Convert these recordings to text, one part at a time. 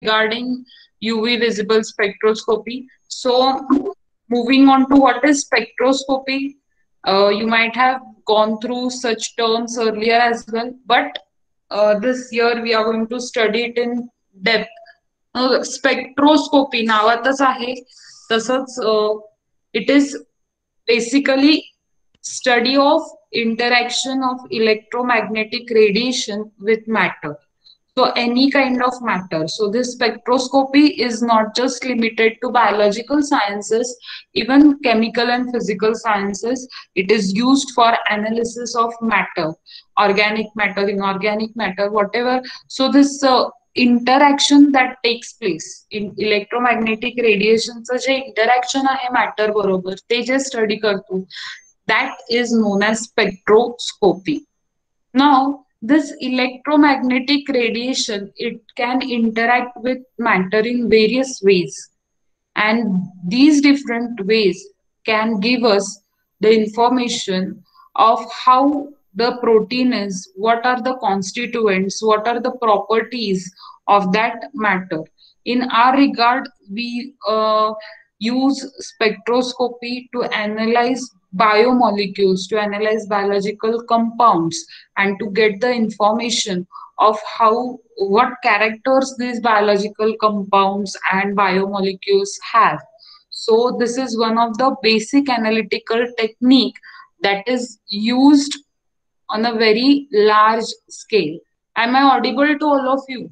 regarding UV visible spectroscopy. So, moving on to what is spectroscopy, you might have gone through such terms earlier as well, but this year we are going to study it in depth. Spectroscopy नावातच आहे तसंच it is basically study of interaction of electromagnetic radiation with matter. So any kind of matter. So this spectroscopy is not just limited to biological sciences, even chemical and physical sciences. It is used for analysis of matter, organic matter, inorganic matter, whatever. So this interaction that takes place in electromagnetic radiation J interaction आहे matter बरोबर ते जे study करतो that is known as spectroscopy. Now, this electromagnetic radiation, it can interact with matter in various ways. And these different ways can give us the information of how the protein is, what are the constituents, what are the properties of that matter. In our regard, we use spectroscopy to analyze biomolecules, to analyze biological compounds, and to get the information of how what characters these biological compounds and biomolecules have. So this is one of the basic analytical technique that is used on a very large scale. Am I audible to all of you?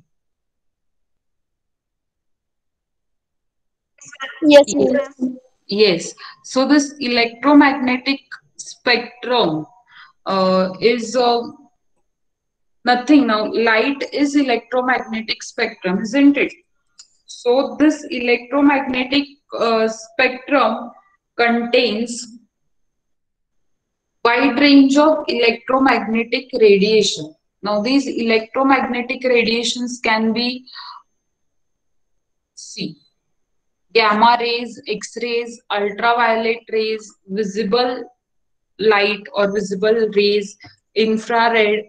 Yes, Yes. ma'am. Yes. So this electromagnetic spectrum is nothing now. Light is electromagnetic spectrum, isn't it? So this electromagnetic spectrum contains wide range of electromagnetic radiation. Now these electromagnetic radiations can be see gamma rays, X-rays, ultraviolet rays, visible light or visible rays, infrared,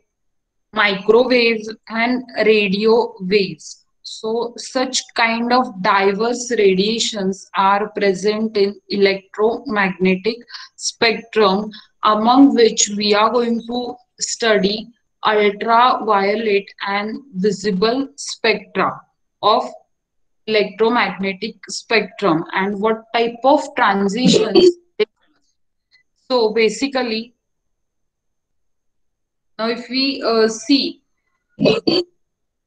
microwaves and radio waves. So such kind of diverse radiations are present in electromagnetic spectrum, among which we are going to study ultraviolet and visible spectra of electromagnetic spectrum and what type of transitions. So basically, now if we see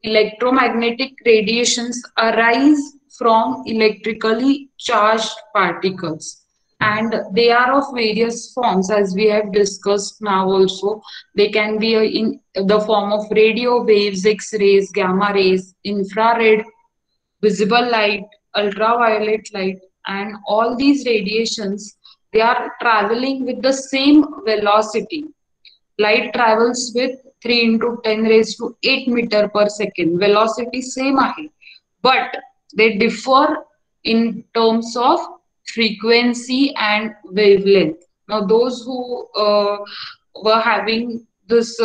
electromagnetic radiations arise from electrically charged particles and they are of various forms as we have discussed now also. They can be in the form of radio waves, X-rays, gamma rays, infrared, visible light, ultraviolet light, and all these radiations, they are traveling with the same velocity. Light travels with 3 into 10 raised to 8 meter per second. Velocity same आहे. But they differ in terms of frequency and wavelength. Now those who were having this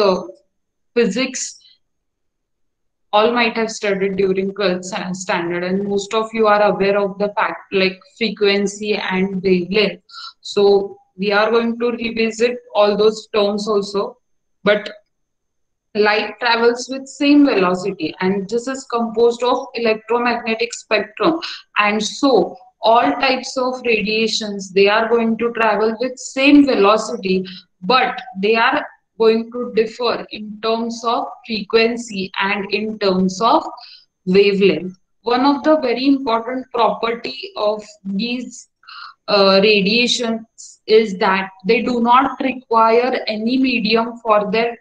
physics all might have studied during 12th standard and most of you are aware of the fact like frequency and wavelength. So we are going to revisit all those terms also, but light travels with same velocity and this is composed of electromagnetic spectrum, and so all types of radiations they are going to travel with same velocity, but they are going to differ in terms of frequency and in terms of wavelength. One of the very important property of these radiations is that they do not require any medium for their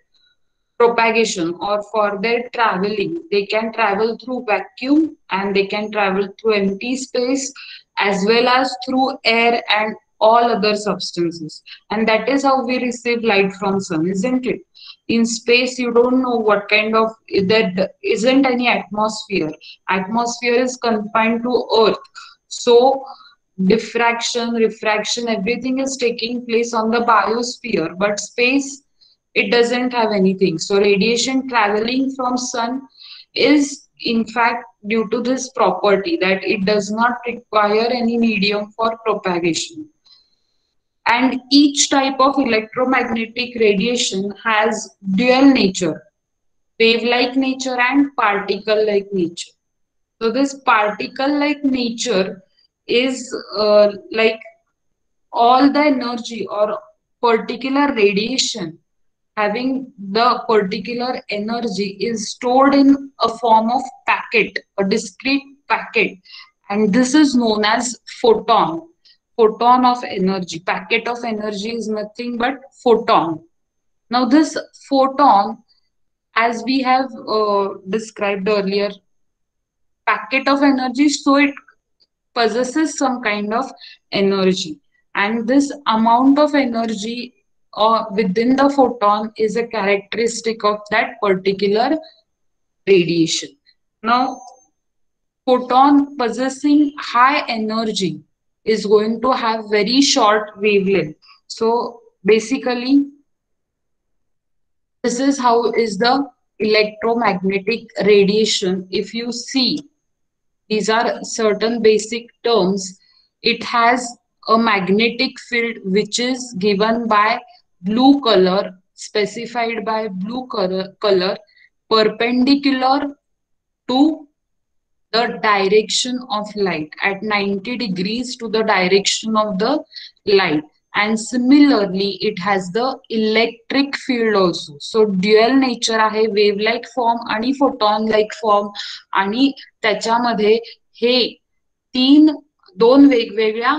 propagation or for their traveling. They can travel through vacuum and they can travel through empty space as well as through air and all other substances. And that is how we receive light from sun, isn't it? In space, you don't know what kind of there isn't any atmosphere. Atmosphere is confined to Earth. So diffraction, refraction, everything is taking place on the biosphere, but space it doesn't have anything. So radiation traveling from sun is in fact due to this property that it does not require any medium for propagation. And each type of electromagnetic radiation has dual nature, wave-like nature and particle-like nature. So this particle-like nature is like all the energy or particular radiation having the particular energy is stored in a form of packet, a discrete packet, and this is known as photon. Photon of energy. Packet of energy is nothing but photon. Now, this photon, as we have described earlier, packet of energy, so it possesses some kind of energy, and this amount of energy within the photon is a characteristic of that particular radiation. Now, photon possessing high energy is going to have very short wavelength. So basically, this is how is the electromagnetic radiation. If you see, these are certain basic terms. It has a magnetic field which is given by blue color, specified by blue color perpendicular to the direction of light at 90 degrees to the direction of the light. And similarly it has the electric field also. So dual nature आहे, wave like form आणि photon like form, आणि त्याच्यामध्ये हे तीन दोन वेगवेगळ्या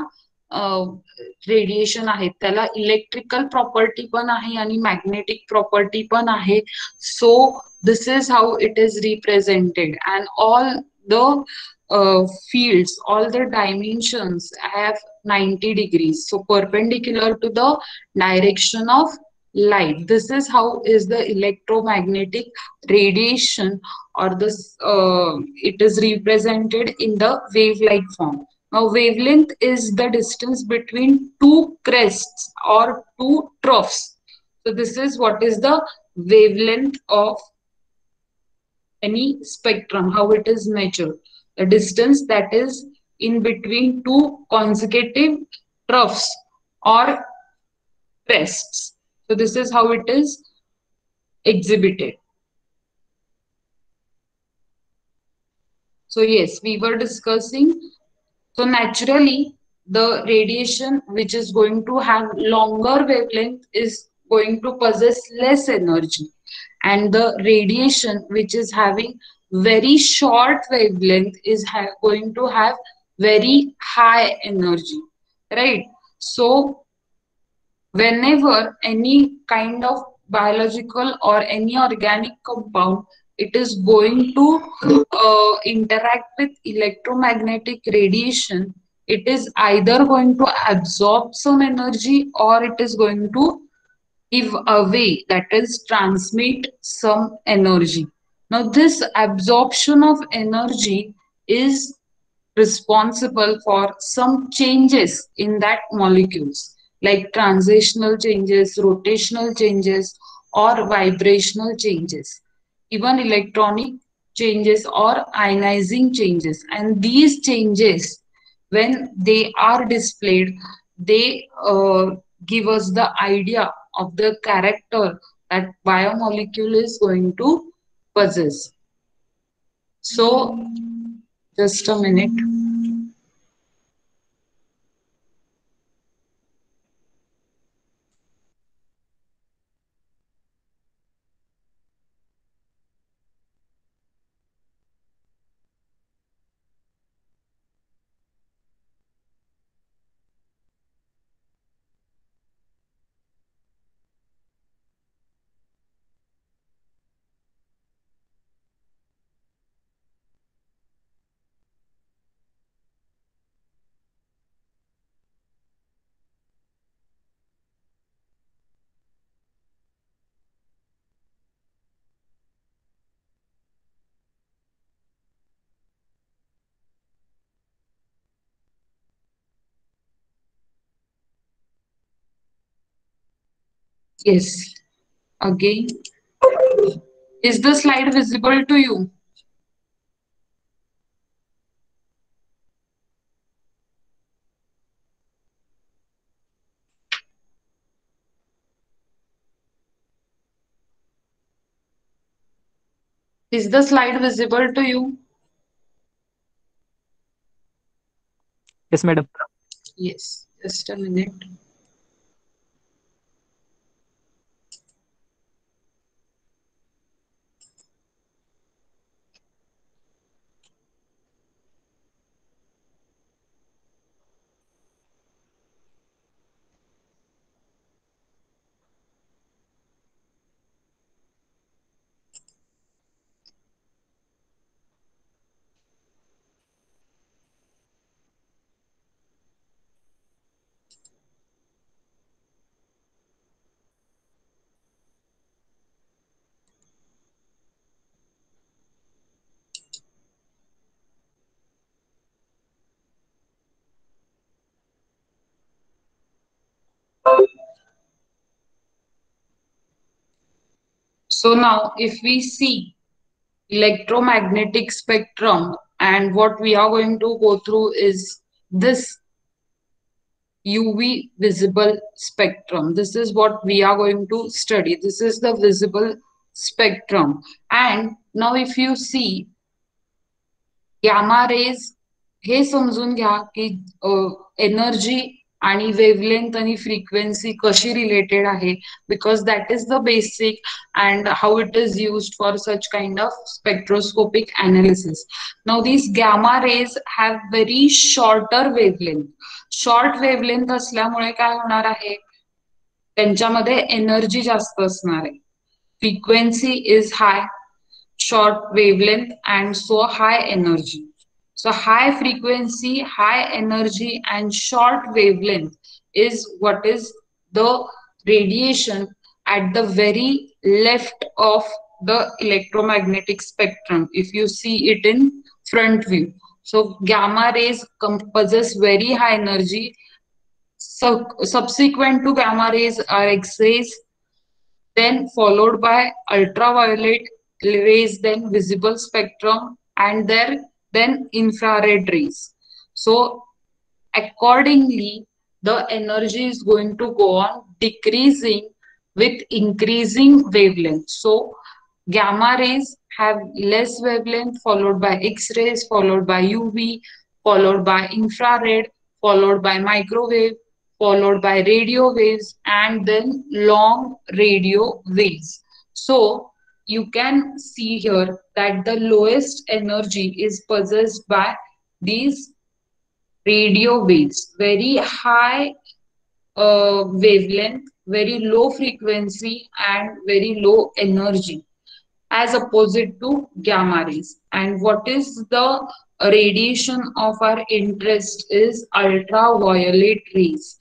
radiation आहेत. त्याला electrical property पण आहे आणि मॅग्नेटिक प्रॉपर्टी पण आहे. सो this is how it is represented and all the fields, all the dimensions have 90 degrees. So perpendicular to the direction of light. This is how is the electromagnetic radiation, or this it is represented in the wave-like form. Now wavelength is the distance between two crests or two troughs. So this is what is the wavelength of any spectrum, how it is measured. The distance that is in between two consecutive troughs or crests. So this is how it is exhibited. So yes, we were discussing. So naturally, the radiation which is going to have longer wavelength is going to possess less energy, and the radiation which is having very short wavelength is going to have very high energy, right? So whenever any kind of biological or any organic compound, it is going to interact with electromagnetic radiation, it is either going to absorb some energy or it is going to give away, that is transmit some energy. Now this absorption of energy is responsible for some changes in that molecules, like transitional changes, rotational changes, or vibrational changes, even electronic changes or ionizing changes. And these changes, when they are displayed, they give us the idea of the character that biomolecule is going to possess. So just a minute. Yes. Again, is the slide visible to you? Is the slide visible to you? Yes, madam. Yes, just a minute. So now if we see electromagnetic spectrum, and what we are going to go through is this UV visible spectrum. This is what we are going to study. This is the visible spectrum. And now if you see gamma rays हे समजून घ्या की energy आणि wavelength आणि frequency कशी related आहे because that is the basic and how it is used for such kind of spectroscopic analysis now these gamma rays have very shorter wavelength short wavelength असल्यामुळे काय होणार आहे त्यांच्यामध्ये एनर्जी जास्त असणार आहे frequency is high short wavelength and so high energy. So high frequency, high energy and short wavelength is what is the radiation at the very left of the electromagnetic spectrum if you see it in front view. So gamma rays possess very high energy. So subsequent to gamma rays are X-rays, then followed by ultraviolet rays, then visible spectrum, and then infrared rays. So accordingly, the energy is going to go on decreasing with increasing wavelength. So gamma rays have less wavelength, followed by X-rays, followed by UV, followed by infrared, followed by microwave, followed by radio waves, and then long radio waves. So you can see here that the lowest energy is possessed by these radio waves, very high wavelength, very low frequency, and very low energy, as opposite to gamma rays. And what is the radiation of our interest is ultraviolet rays.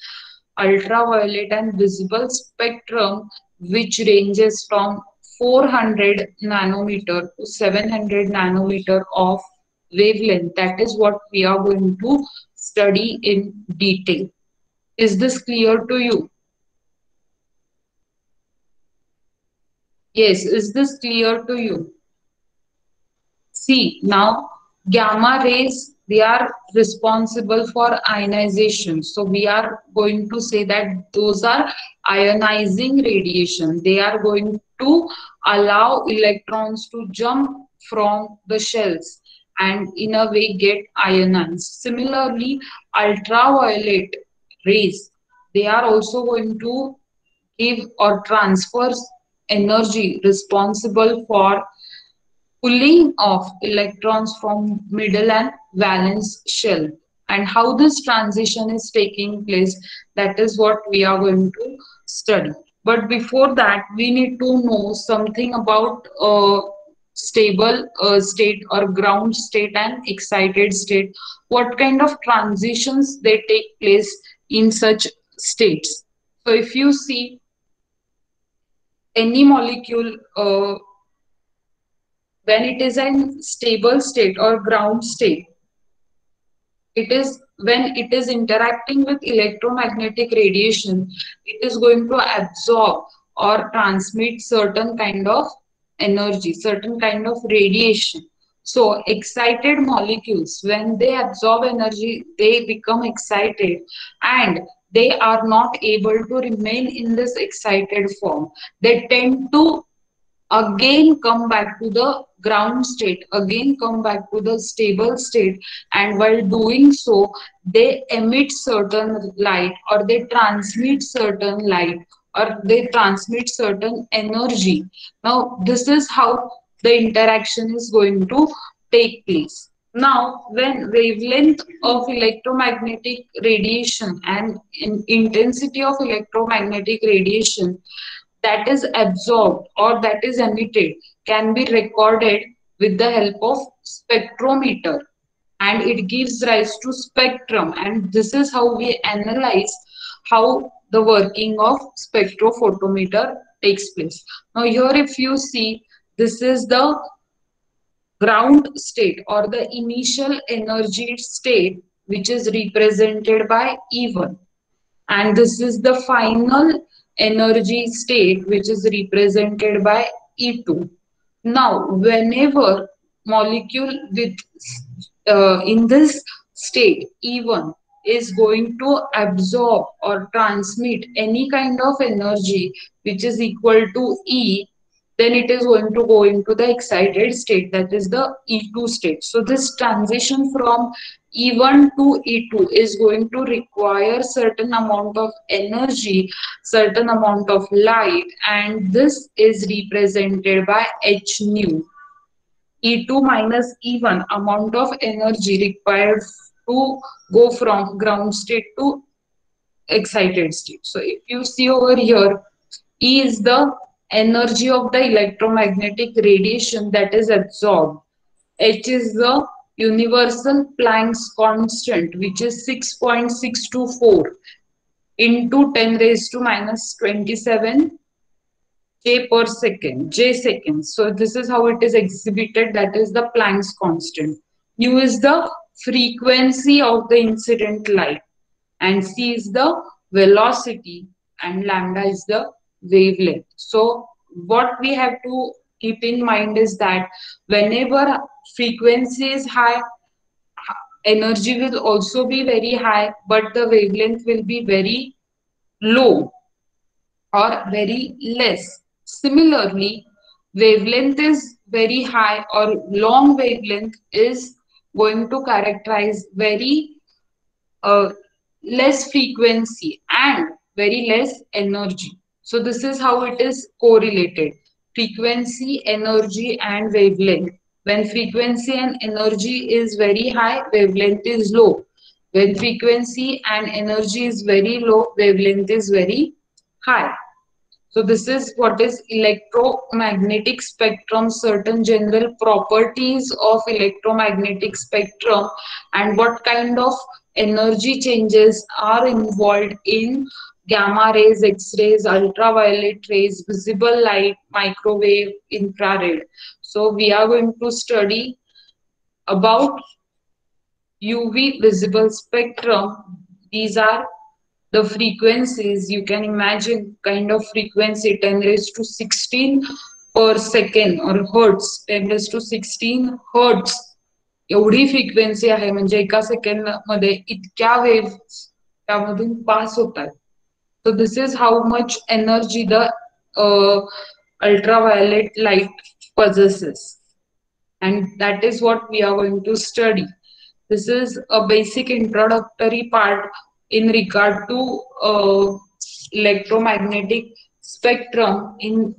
Ultraviolet and visible spectrum, which ranges from 400 nanometer to 700 nanometer of wavelength. That is what we are going to study in detail. Is this clear to you? Yes, is this clear to you? See, now gamma rays, they are responsible for ionization. So we are going to say that those are ionizing radiation. They are going to allow electrons to jump from the shells and in a way get ionized. Similarly, ultraviolet rays, they are also going to give or transfer energy responsible for pulling of electrons from middle and valence shell. And how this transition is taking place, that is what we are going to study. But before that, we need to know something about stable state or ground state and excited state. What kind of transitions they take place in such states. So if you see any molecule when it is in stable state or ground state, it is when it is interacting with electromagnetic radiation, it is going to absorb or transmit certain kind of energy, certain kind of radiation. So excited molecules, when they absorb energy, they become excited and they are not able to remain in this excited form. They tend to again come back to the ground state again come back to the stable state, and while doing so they emit certain light, or they transmit certain light, or they transmit certain energy. Now this is how the interaction is going to take place. Now, when wavelength of electromagnetic radiation and intensity of electromagnetic radiation that is absorbed or that is emitted can be recorded with the help of spectrometer, and it gives rise to spectrum, and this is how we analyze how the working of spectrophotometer takes place. Now here if you see, this is the ground state or the initial energy state, which is represented by E1, and this is the final energy state, which is represented by E2. Now whenever molecule with in this state E1 is going to absorb or transmit any kind of energy which is equal to E, then it is going to go into the excited state, that is the E2 state. So this transition from E1 to E2 is going to require certain amount of energy, certain amount of light, and this is represented by H nu. E2 minus E1 amount of energy required to go from ground state to excited state. So if you see over here, E is the energy of the electromagnetic radiation that is absorbed. H is the universal Planck's constant, which is 6.624 into 10 raised to minus 27 J per second, J seconds. So this is how it is exhibited, that is the Planck's constant. Nu is the frequency of the incident light, and C is the velocity, and lambda is the wavelength. So what we have to keep in mind is that whenever frequency is high, energy will also be very high, but the wavelength will be very low or very less. Similarly, wavelength is very high or long wavelength is going to characterize very uh, less frequency and very less energy. So this is how it is correlated. Frequency, energy and wavelength. When frequency and energy is very high, wavelength is low. When frequency and energy is very low, wavelength is very high. So this is what is electromagnetic spectrum, certain general properties of electromagnetic spectrum, and what kind of energy changes are involved in gamma rays, X-rays, ultraviolet rays, visible light, microwave, infrared. So we are going to study about UV visible spectrum. These are the frequencies. You can imagine kind of frequency 10 raised to 16 per second or hertz, 10 raised to 16 hertz एवढी frequency आहे, म्हणजे एका second मध्ये इतक्या wave त्यामधून पास होतात. So this is how much energy the ultraviolet light possesses, and that is what we are going to study. This is a basic introductory part in regard to electromagnetic spectrum. In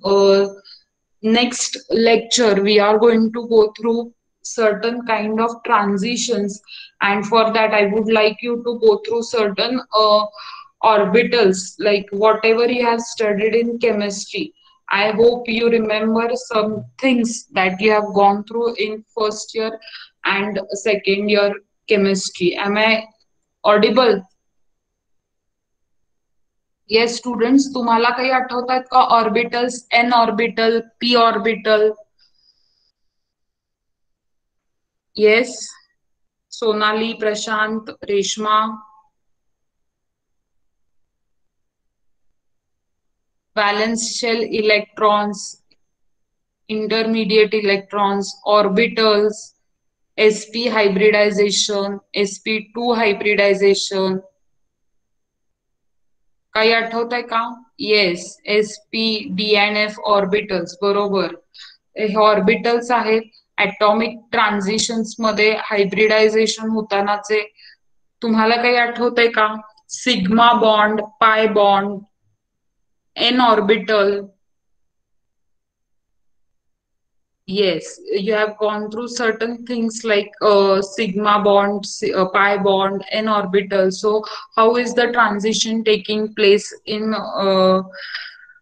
next lecture, we are going to go through certain kind of transitions, and for that I would like you to go through certain orbitals, like whatever you have studied in chemistry. I hope you remember some things that you have gone through in first year and second year chemistry. Am I audible? Yes, students, तुम्हाला काही आठवतात का orbitals? N orbital, P orbital. Yes, Sonali, प्रशांत, Reshma. Valence shell electrons, intermediate electrons, orbitals, sp hybridization, sp2 hybridization. काही आठवत आहे का? Yes, sp dnf orbitals, बरोबर. हे orbitals आहेत ॲटॉमिक ट्रान्झिशन्स मध्ये हायब्रिडायझेशन होतानाचे तुम्हाला काही आठवतंय का? Sigma bond, pi bond, N orbital. Yes, you have gone through certain things like sigma bond, pi bond, n orbital. So, how is the transition taking place in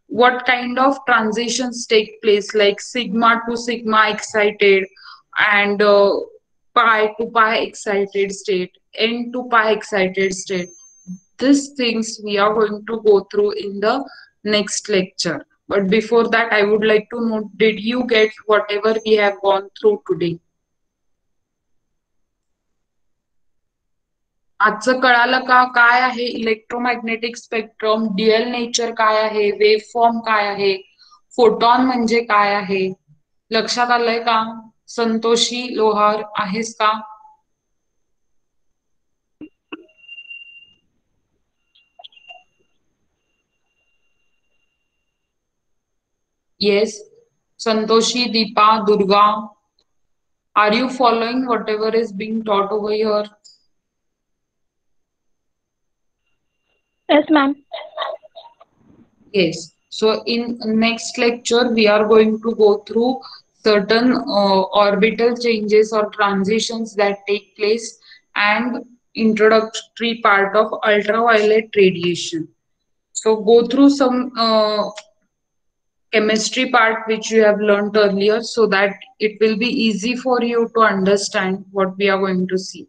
what kind of transitions take place, like sigma to sigma excited and pi to pi excited state, n to pi excited state? These things we are going to go through in the next lecture. But before that, I would like to know, did you get whatever we have gone through today? आजचं कळालं का? काय आहे electromagnetic spectrum, DL nature काय आहे, wave form काय आहे, photon म्हणजे काय आहे? लक्षात आलंय का? संतोषी लोहार आहेस का? Yes. Santoshi, Deepa, Durga, are you following whatever is being taught over here? Yes, ma'am. Yes. So in next lecture, we are going to go through certain orbital changes or transitions that take place and introductory part of ultraviolet radiation. So go through some chemistry part which you have learned earlier so that it will be easy for you to understand what we are going to see.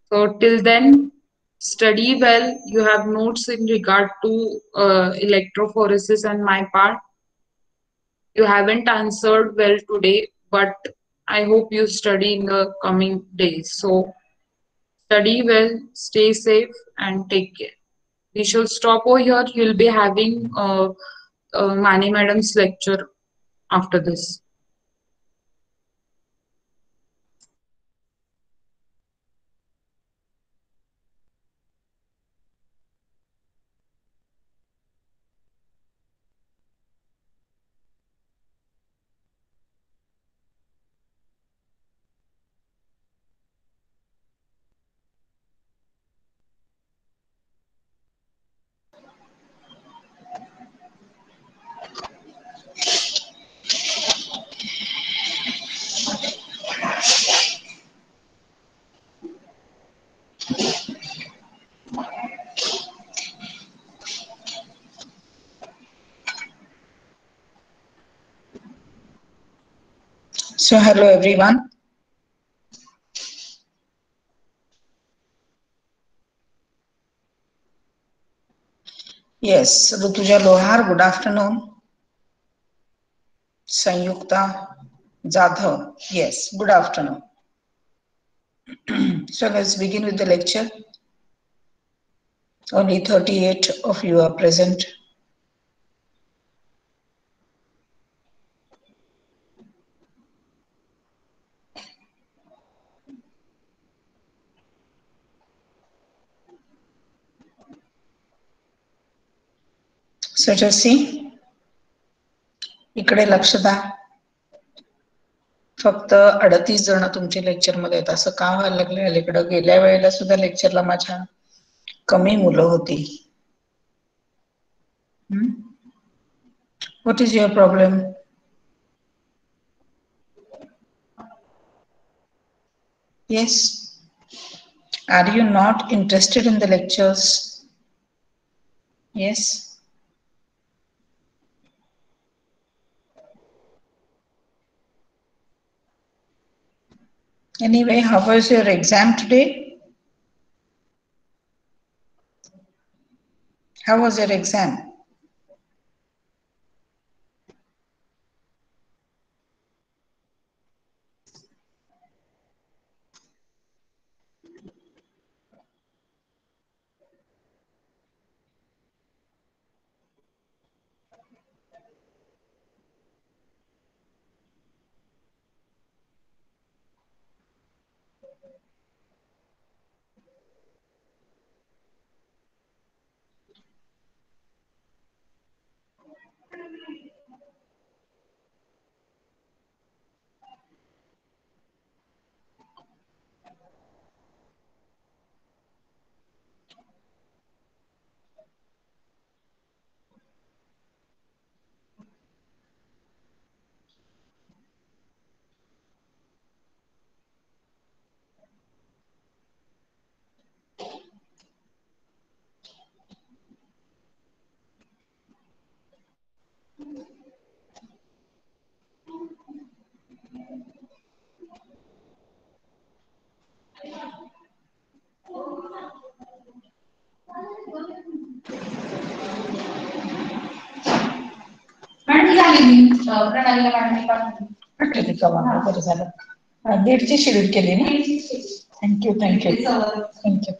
So till then, study well. You have notes in regard to electrophoresis and my part. You haven't answered well today, but I hope you study in the coming days. So study well, stay safe, and take care. We shall stop over here. You'll be having Mani Madam's lecture after this. So hello everyone. Yes, Rutuja Lohar, good afternoon. Sanyukta Jadhav, yes, good afternoon. So let's begin with the lecture. Only 38 of you are present. So just see, इकडे लक्ष द्या. फक्त 38 जण तुमच्या lecture मध्ये आहेत. असं का व्हायला लागले अलीकडं? गेल्या वेळेला सुद्धा लेक्चरला माझ्या कमी मुलं होती. What is your problem? Yes. Are you not interested in the lectures? Yes. Anyway, how was your exam today? How was your exam? प्रणालीला पाठवली पाठवली का बरं झालं. दीडची शेड्यूल केली ना. Thank you thank you thank you.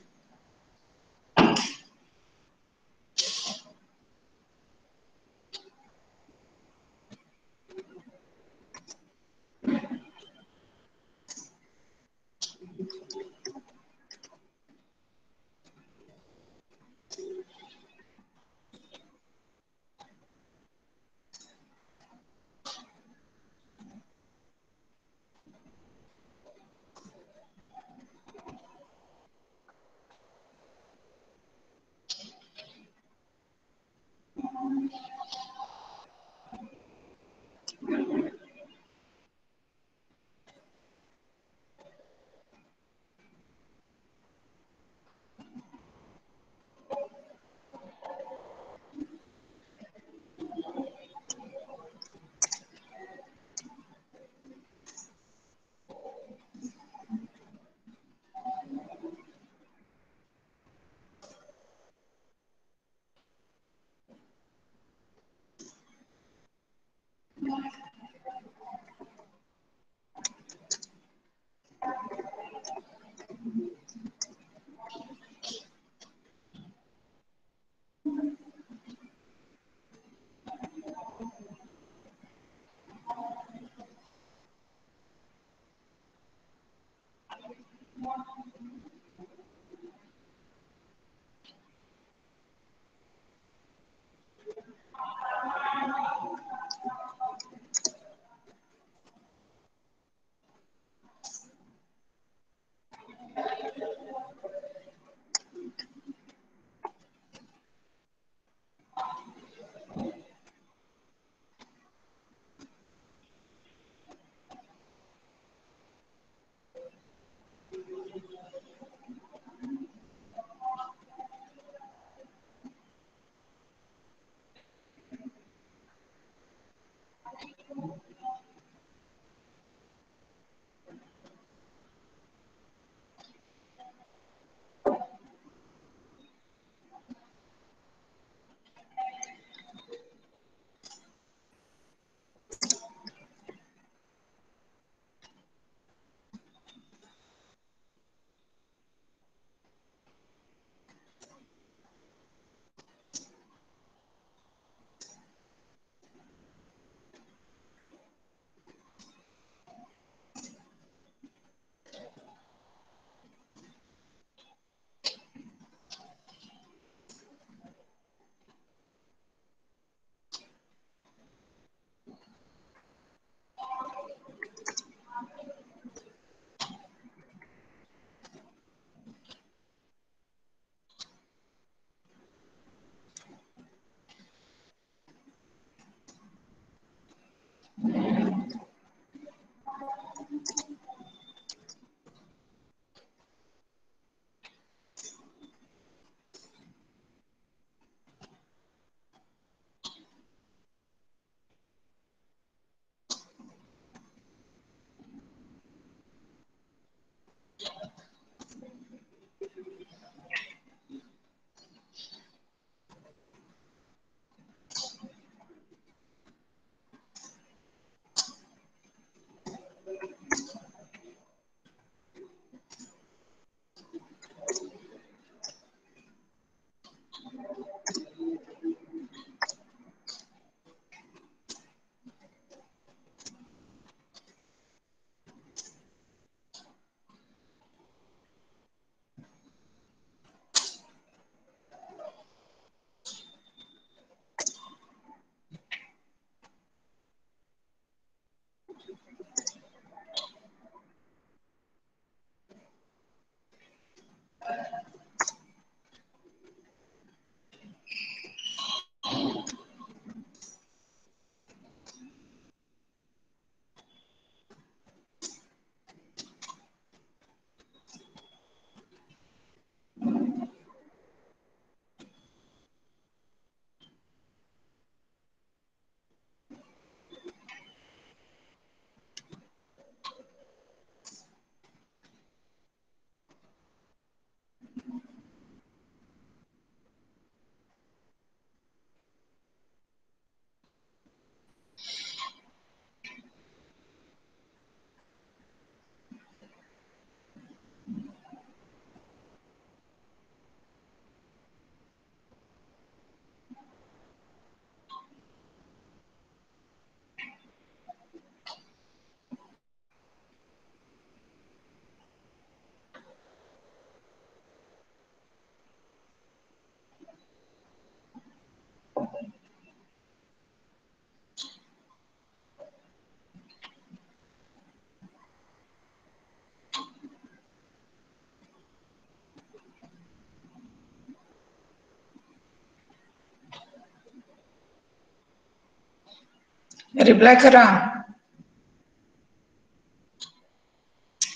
रिप्लाय करा.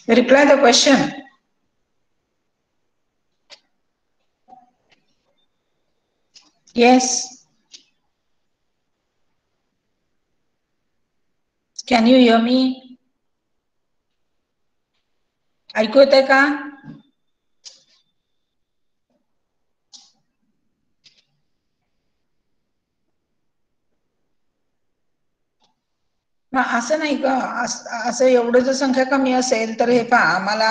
Reply the question. Yes. Can you hear me? ऐकू येतंय का? असं नाही का, असं एवढं जर संख्या कमी असेल तर हे पहा, आम्हाला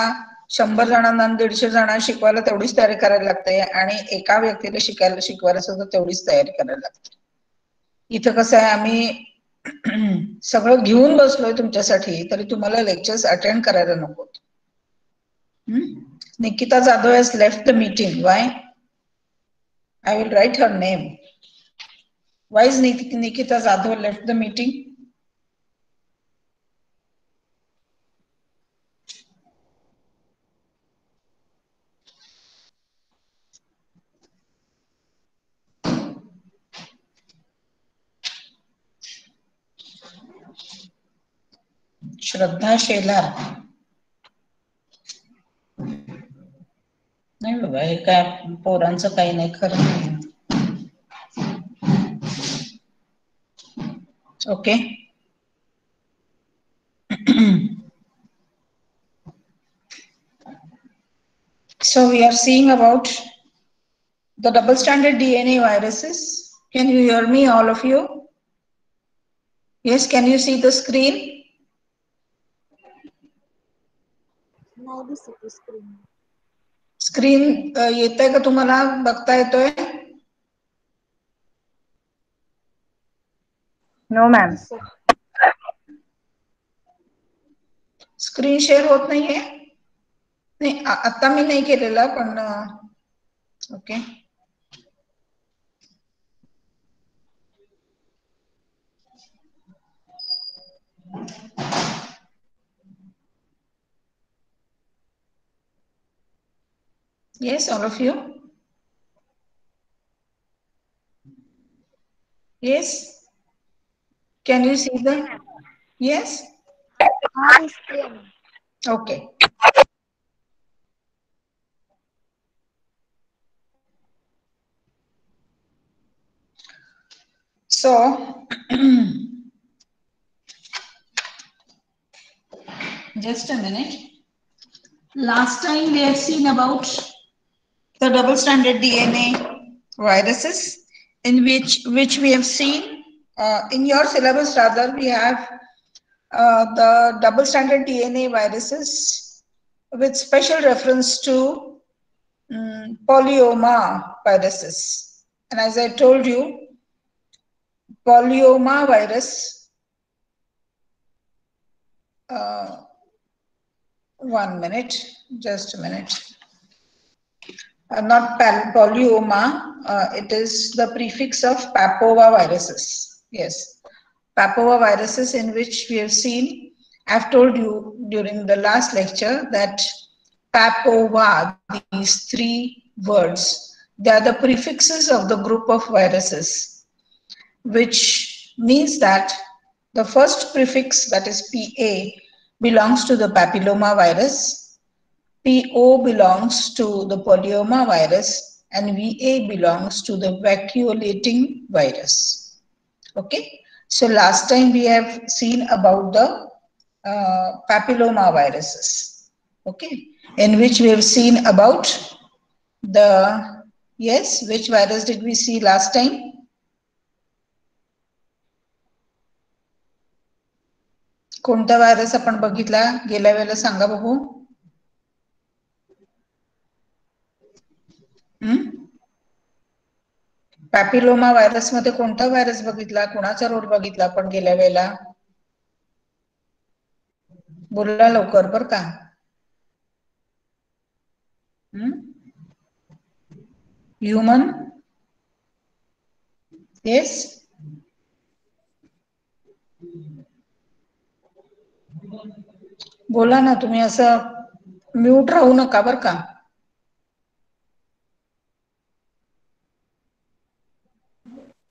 100 जणांना 150 जणांना शिकवायला तेवढीच तयारी करायला लागते आणि एका व्यक्तीला शिकवायला सुद्धा तेवढीच तयारी करायला लागते. इथं कसं आहे, आम्ही सगळं घेऊन बसलोय तुमच्यासाठी, तरी तुम्हाला लेक्चर्स अटेंड करायला नको. Nikita Jadhav has left the meeting. Why? I will write her name. Why is Nikita Jadhav left the meeting? श्रद्धा शेलार. नाही बाबा, हे काय पोरांचं काही नाही, खरं नाही. Okay. So we are seeing about the double stranded DNA viruses. Can you hear me, all of you? Yes, can you see the screen? Screen येतंय का तुम्हाला, बघता येतोय? No ma'am. स्क्रीन शेअर होत नाहीये? नाही, आता मी नाही केलेला, पण okay. Yes, all of you. Yes. Can you see the? Yes. Okay. So, just a minute. Last time we have seen about the double-stranded DNA viruses, in which we have seen in your syllabus. Rather, we have the double-stranded DNA viruses with special reference to polyoma viruses. And as I told you, polyoma virus, one minute, just a minute. Not polyoma, it is the prefix of Papova viruses. Yes, Papova viruses, in which we have seen, I've told you during the last lecture that Papova, these 3 words, they are the prefixes of the group of viruses, which means that the first prefix, that is PA, belongs to the papilloma virus, PO belongs to the polyoma virus, and VA belongs to the vacuolating virus. Okay, so last time we have seen about the papilloma viruses, okay, in which we have seen about the, yes, which virus did we see last time? कोणता virus आपण बघितला गेल्या वेळेला, सांगा बघू. Papilloma virus मध्ये कोणता virus बघितला, कोणाचा रोल बघितला आपण गेल्या वेळेला? बोलला लवकर बर का. ह्युमन. येस. बोला ना तुम्ही, असं म्यूट राहू नका बर का.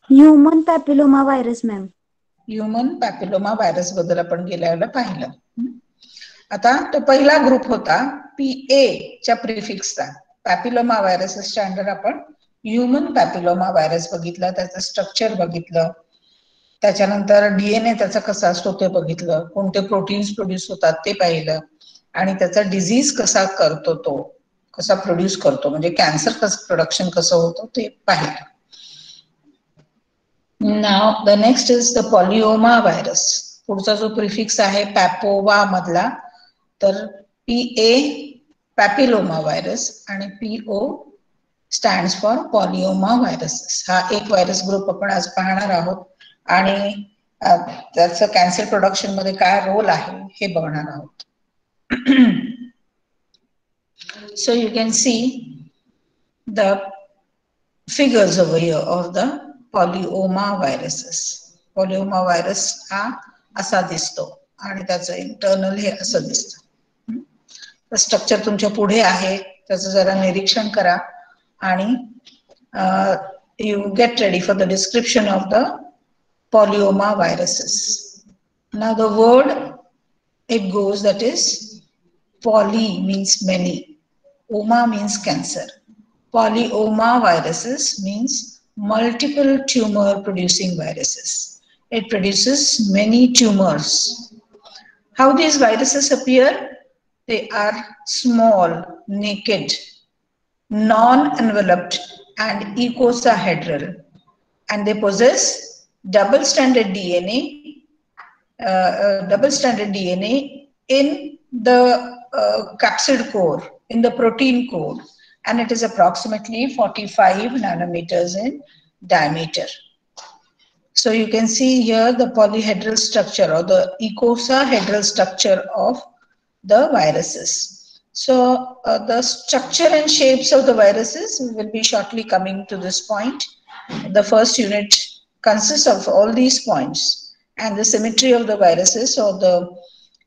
Human papilloma virus ma'am. Human papilloma virus बद्दल आपण गेल्या वेळेला पाहिलं. आता तो पहिला ग्रुप होता PA च्या प्रिफिक्सचा, पॅपिलोमा व्हायरसच्या अंडर आपण ह्युमन पॅपिलोमा व्हायरस बघितला, त्याचं स्ट्रक्चर बघितलं, त्याच्यानंतर DNA त्याचा कसा असतो ते बघितलं, कोणते प्रोटीन्स प्रोड्यूस होतात ते पाहिलं, आणि त्याचा डिझीज कसा करतो, तो कसा प्रोड्यूस करतो, म्हणजे कॅन्सर कसं प्रोडक्शन कसं होतं ते पाहिलं. Now the next is the polyoma virus. पुढचा जो प्रिफिक्स आहे पॅपोवा मधला, तर PA पॅपिलोमा व्हायरस आणि PO stands for polyoma viruses. हा एक व्हायरस ग्रुप आपण आज पाहणार आहोत आणि त्याचं कॅन्सर प्रोडक्शन मध्ये काय रोल आहे हे बघणार आहोत. So you can see the figures over here of the polyoma viruses. Polyoma virus हा असा दिसतो आणि त्याचं इंटरनल हे असं दिसतं. स्ट्रक्चर तुमच्या पुढे आहे, त्याचं जरा निरीक्षण करा आणि you get ready for the description of the polyoma viruses. Now the word it goes, that is poly means many, oma means cancer. Polyoma viruses means multiple tumor producing viruses. It produces many tumors. How these viruses appear? They are small, naked, non-enveloped and icosahedral, and they possess double-stranded DNA in the capsid core, in the protein core, and it is approximately 45 nanometers in diameter. So you can see here the polyhedral structure or the icosahedral structure of the viruses. So the structure and shapes of the viruses, we will be shortly coming to this point. The first unit consists of all these points, and the symmetry of the viruses, or the,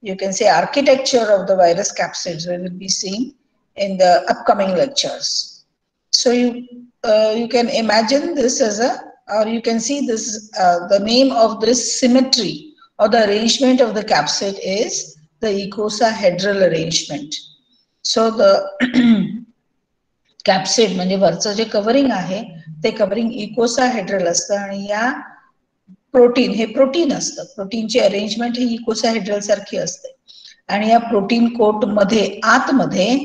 you can say, architecture of the virus capsids, we will be seeing in the upcoming lectures. So you can imagine this as a, or you can see this, the name of this symmetry or the arrangement of the capsid is the icosahedral arrangement. So the capsid म्हणजे वरचं जे covering आहे ते covering इकोसाहेड्रल असतं आणि या protein, हे protein असतं, प्रोटीनची arrangement ही इकोसाहेड्रल सारखी असते आणि या प्रोटीन कोट मध्ये आतमध्ये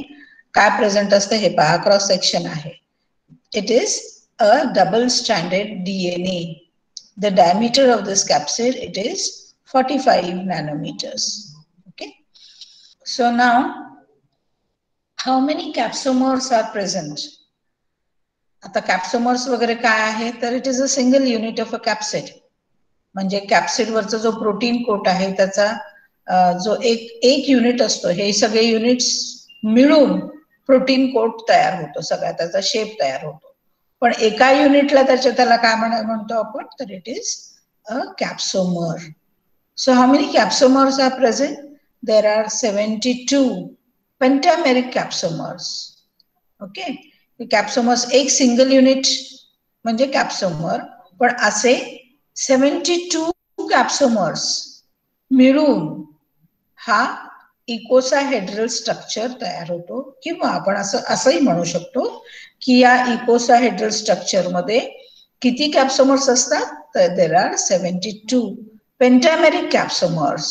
काय प्रेझेंट असतं हे पहा, क्रॉस सेक्शन आहे. It is a double stranded DNA. The diameter of this capsid, it is 45 nanometers. Okay. So now, how many capsomers are present? आता capsomers वगैरे काय आहे, तर it is a single unit of a capsid. म्हणजे capsid वरचा जो protein coat आहे त्याचा जो एक युनिट असतो, हे सगळे युनिट्स मिळून प्रोटीन कोट तयार होतो, सगळा त्याचा शेप तयार होतो. पण एका युनिटला त्याला काय म्हणतो आपण, तर it is a capsomer. So how many capsomers are present? There are 72 pentameric capsomers. Okay, capsomers एक सिंगल युनिट म्हणजे कॅप्सोमर, पण असे 72 कॅप्सोमर्स मिळून हा इकोसाहेड्रल स्ट्रक्चर तयार होतो, किंवा आपण असंही म्हणू शकतो की या इकोसाहेड्रल स्ट्रक्चर मध्ये किती कॅप्सोमर्स असतात, तर देर are 72 pentameric capsomers,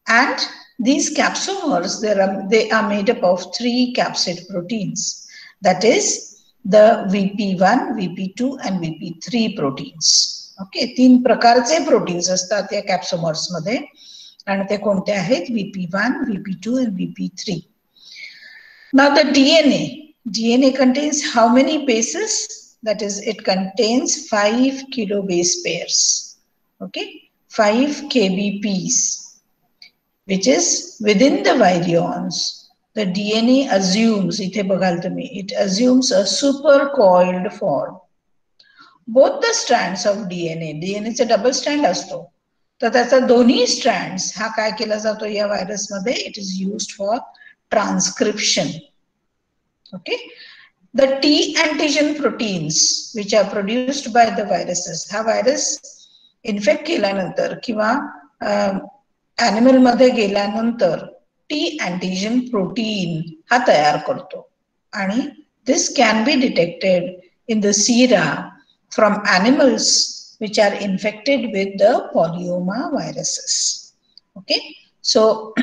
and these capsomers they are made up of 3 capsid proteins, that is the VP1, VP2 and VP3 proteins. Okay, 3 प्रकारचे प्रोटीन्स असतात या कॅप्सोमर्स मध्ये आणि ते कोणते आहेत, VP1, VP2 and VP3. Now the DNA contains how many bases? That is, it contains 5 kilobase pairs. Okay, 5 kbps, which is within the virions. The DNA assumes, इथे बघाल तुम्ही, it assumes a supercoiled form. Both the strands of DNA चा double strand असतो, तर त्याचा दोन्ही strands हा काय केला जातो या व्हायरस मध्ये, it is used for transcription. Okay, the T antigen proteins which are produced by the viruses, हा व्हायरस इन्फेक्ट केल्यानंतर किंवा ॲनिमल मध्ये गेल्यानंतर टी अँटीजन प्रोटीन हा तयार करतो आणि this can be detected in the sera from animals which are infected with the polyoma viruses. Okay, so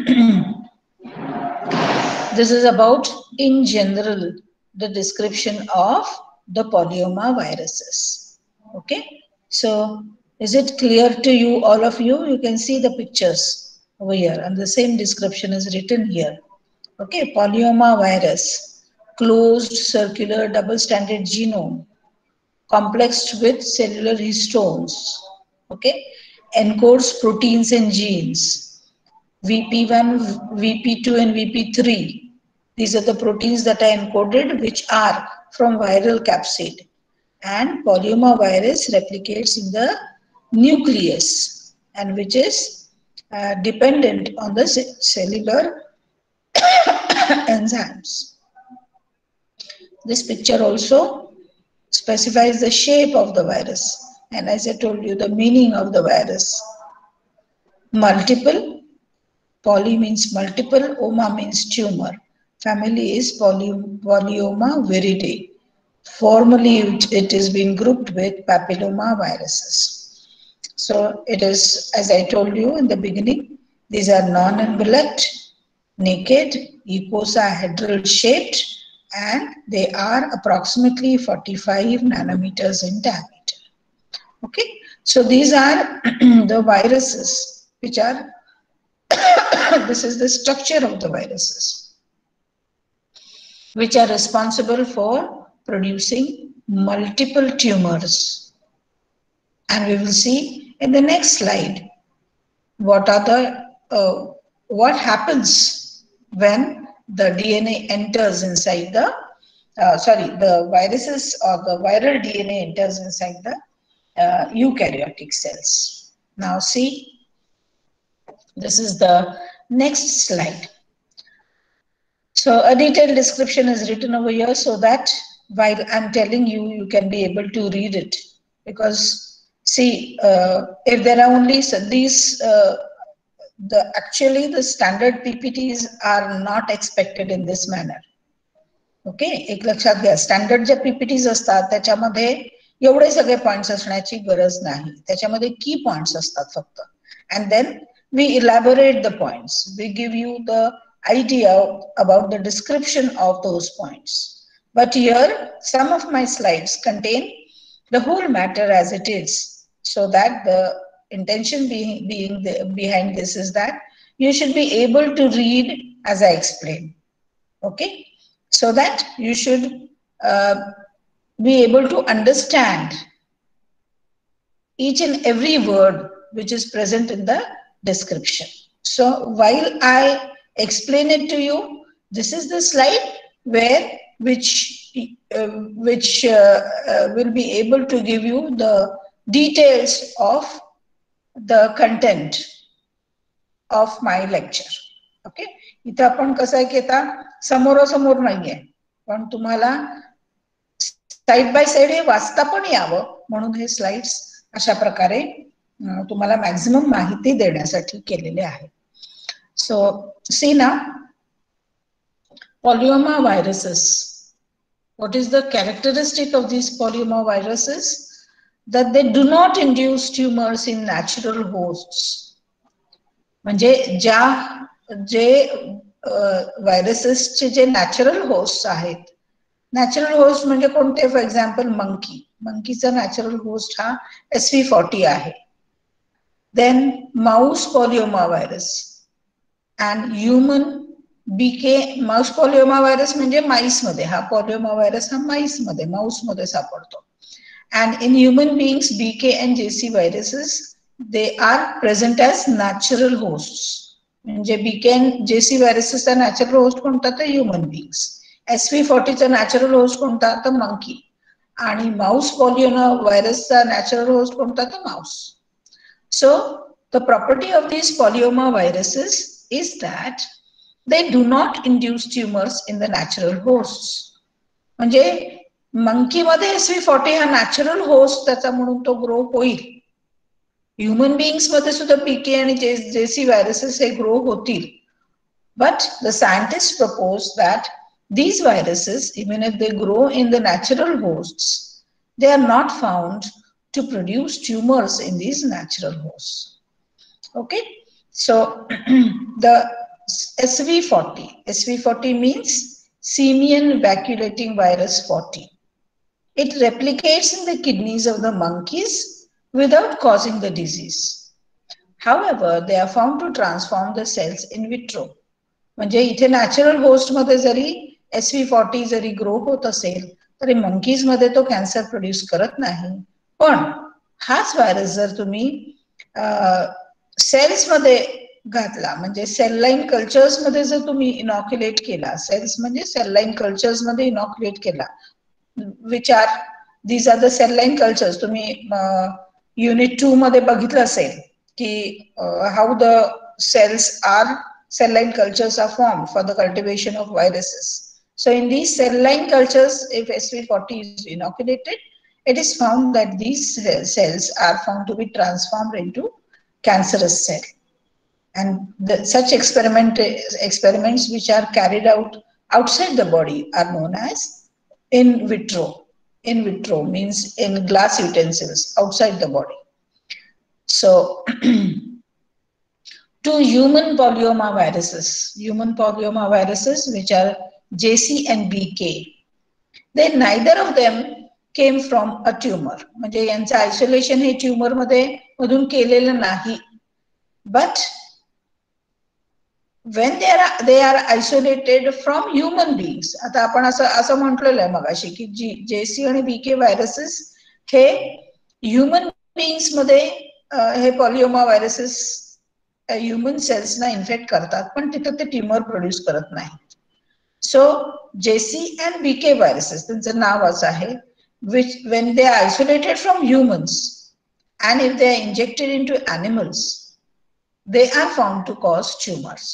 this is about in general the description of the polyoma viruses. Okay, so is it clear to you, all of you? You can see the pictures over here and the same description is written here. Okay, polyoma virus, closed circular double-stranded genome, complexed with cellular histones, okay, encodes proteins and genes, VP1, VP2 and VP3. These are the proteins that are encoded which are from viral capsid, and polyoma virus replicates in the nucleus and which is dependent on the cellular enzymes. This picture also specifies the shape of the virus and as I told you the meaning of the virus. Multiple, poly means multiple, oma means tumor. Family is Polyoma viridae. Formally it is being grouped with papilloma viruses. So it is, as I told you in the beginning, these are non-enveloped, naked, icosahedral shaped, and they are approximately 45 nanometers in diameter. Okay, so these are the viruses which are this is the structure of the viruses which are responsible for producing multiple tumors, and we will see in the next slide what are the what happens when the DNA enters inside the the viruses or the viral DNA enters inside the eukaryotic cells. Now see, this is the next slide. So a detailed description is written over here so that while I'm telling you, you can be able to read it. Because see, if there are only these, actually the standard PPTs are not expected in this manner. Okay, एक लक्षात घ्या, standard ज्या PPTs असतात त्याच्यामध्ये एवढे सगळे points असण्याची गरज नाही, त्याच्यामध्ये की पॉइंट्स असतात फक्त. And then we elaborate the points. We give you the idea about the description of those points. But here, some of my slides contain the whole matter as it is, so that the intention behind this is that you should be able to read as I explain. Okay, so that you should be able to understand each and every word which is present in the description. So while I explain it to you, this is the slide which will be able to give you the details of the content of my lecture. Okay, इथं आपण कसं आहे की आता समोरासमोर नाहीये, पण तुम्हाला साइड बाय साइड हे वाचता पण यावं म्हणून हे स्लाइड्स अशा प्रकारे तुम्हाला मॅक्झिमम माहिती देण्यासाठी केलेले आहे. सो सी ना, polyoma viruses. What is the characteristic of these polyoma viruses? That they do not induce tumors in natural hosts. म्हणजे जे व्हायरसेसचे जे नॅचरल होस्ट आहेत, नॅचरल होस्ट म्हणजे कोणते? फॉर एक्झाम्पल मंकीचा नॅचरल होस्ट हा SV40 आहे. Then mouse polyoma virus and human BK mouse polyoma virus म्हणजे MICE मध्ये, हा polyoma virus हा माऊस मध्ये सापडतो. And in human beings BK and JC viruses they are present as natural hosts. म्हणजे BK and JC viruses चा natural host कोणता? तर ह्युमन बीइंग्स. SV40 चा नॅचरल होस्ट कोणता? तर मंकी. आणि माऊस पोलिओमा व्हायरसचा नॅचरल होस्ट कोणता? तर Mouse. So the property of these polyoma viruses is that they do not induce tumors in the natural hosts. म्हणजे मंकी मध्ये SV40 हा नॅचरल होस्ट त्याचा म्हणून तो ग्रो होईल. ह्युमन बिंग्स मध्ये सुद्धा पीके आणि जेसी व्हायरसेस हे ग्रो होतील. But the scientists propose that these viruses, even if they grow in the natural hosts, they are not found to produce tumors in these natural hosts. Okay, so the SV40 means simian vacuolating virus 40. It replicates in the kidneys of the monkeys without causing the disease. However, they are found to transform the cells in vitro. म्हणजे इथे natural host मध्ये जरी SV40 जरी grow होत असेल तरी monkeys मध्ये तो cancer produce करत नाही. पण हाच व्हायरस जर तुम्ही सेल्स मध्ये घातला, म्हणजे सेल लाईन कल्चर्स मध्ये जर तुम्ही इनॉक्युलेट केला, सेल्स म्हणजे सेल लाईन कल्चर्स मध्ये इनॉक्युलेट केला, which are these are the cell line cultures. तुम्ही युनिट 2 मध्ये बघितलं असेल की how the cells are cell line cultures are formed for the cultivation of viruses. So in these cell line cultures, if SV40 is inoculated, it is found that these cells are found to be transformed into cancerous cell. And such experiments which are carried out outside the body are known as in vitro. In vitro means in glass utensils outside the body. So two human polyoma viruses which are JC and BK, they neither of them came from a tumor. म्हणजे यांचं isolation हे tumour मधून केलेलं नाही. But when they are isolated from human beings. आता आपण असं म्हटलेलं आहे मगाशी की JC आणि BK व्हायरसेस हे ह्युमन बीइंग्स मध्ये हे पॉलिओमा व्हायरसेस ह्युमन सेल्स ना इन्फेक्ट करतात, पण तिथे ते ट्यूमर प्रोड्यूस करत नाही. सो JC and BK viruses, त्यांचं नाव असं आहे, which when they are isolated from humans and if they are injected into animals, they are found to cause tumors.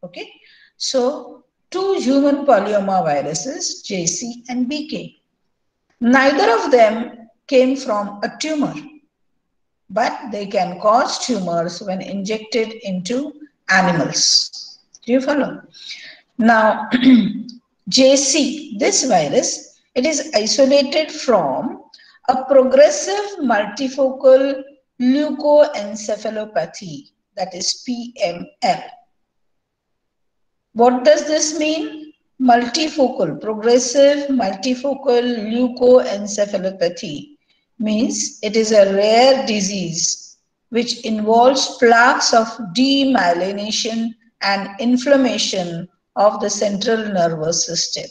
Okay, so two human polyoma viruses, JC and BK, neither of them came from a tumor, but they can cause tumors when injected into animals. Do you follow? Now, JC, this virus, it is isolated from a progressive multifocal leukoencephalopathy, that is PML. What does this mean? Multifocal, progressive multifocal leukoencephalopathy means it is a rare disease which involves plaques of demyelination and inflammation of the central nervous system.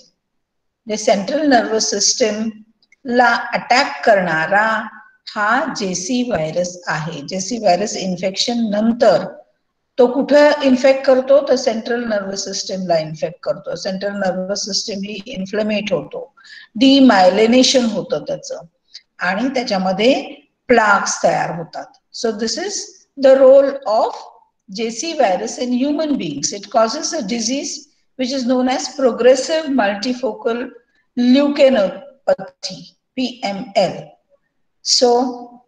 The central nervous system ला attack करणारा हा JC virus आहे. JC virus infection नंतर तो कुठे infect करतो, तर central nervous सिस्टमला इन्फेक्ट करतो. सेंट्रल नर्वस सिस्टम ही इन्फ्लेमेट होतो, डिमायलिनेशन होतं त्याचं, आणि त्याच्यामध्ये प्लाक्स तयार होतात. So this is the role of JC virus in human beings. It causes a disease which is known as progressive multifocal leukoencephalopathy, PML. So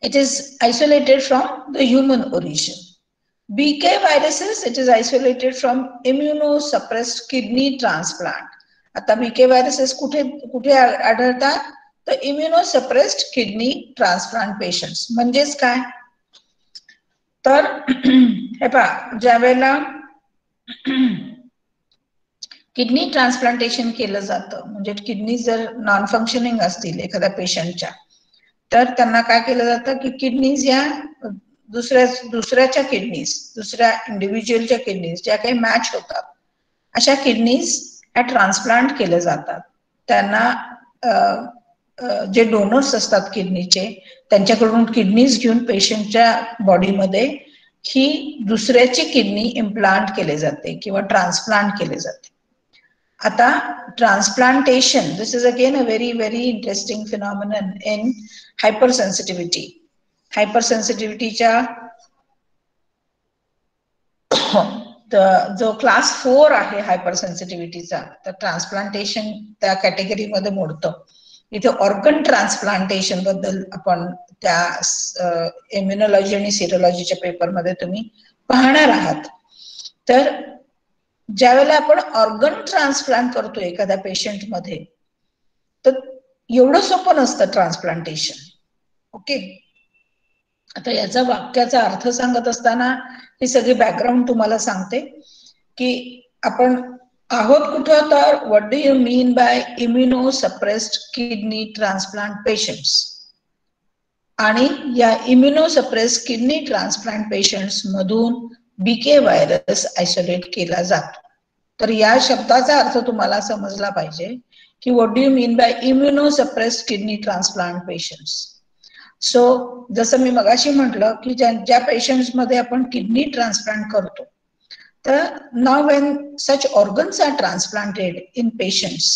it is isolated from the human origin. BK viruses, it is isolated from immunosuppressed kidney transplant. आता BK viruses कुठे आढळतात, तर immunosuppressed kidney transplant patients. म्हणजेच काय, तर हे पहा, ज्या वेळेला किडनी ट्रान्सप्लांटेशन केलं जातं, म्हणजे किडनी जर नॉन फंक्शनिंग असतील एखाद्या पेशंटच्या, तर त्यांना काय केलं जातं की किडनीज या दुसऱ्याच्या किडनीज, दुसऱ्या इंडिव्हिज्युअलच्या किडनीज ज्या काही मॅच होतात, अशा किडनीज या ट्रान्सप्लांट केले जातात. त्यांना जे डोनर्स असतात किडनीचे, त्यांच्याकडून किडनीज घेऊन पेशंटच्या बॉडीमध्ये ही दुसऱ्याची किडनी इम्प्लांट केले जाते किंवा ट्रान्सप्लांट केले जाते. आता transplantation, this is again a very very interesting phenomenon in hypersensitivity. हायपरसेन्सिटिव्हिटीच्या जो क्लास 4 आहे हायपरसेन्सिटिव्हिटीचा, तर ट्रान्सप्लांटेशन त्या कॅटेगरीमध्ये मोडतं. इथे ऑर्गन ट्रान्सप्लांटेशन बद्दल आपण त्या इम्युनॉलॉजी आणि सिरोलॉजीच्या पेपरमध्ये तुम्ही पाहणार आहात. तर ज्यावेळेला आपण ऑर्गन ट्रान्सप्लांट करतो एखाद्या पेशंटमध्ये, तर एवढं सोपं नसतं ट्रान्सप्लांटेशन. ओके, आता याचा वाक्याचा अर्थ सांगत असताना ही सगळी बॅकग्राऊंड तुम्हाला सांगते की आपण आहोत कुठं. तर what do you mean by immunosuppressed kidney transplant patients. आणि या इम्युनोसप्रेस्ड किडनी ट्रान्सप्लांट पेशंट्स मधून बीके व्हायरस आयसोलेट केला जातो. तर या शब्दाचा अर्थ तुम्हाला समजला पाहिजे की what do you mean by immunosuppressed kidney transplant patients. So जसं मी मगाशी म्हटलं की ज्या पेशंट्स मध्ये आपण किडनी ट्रान्सप्लांट करतो, तर now when such organs are transplanted in patients,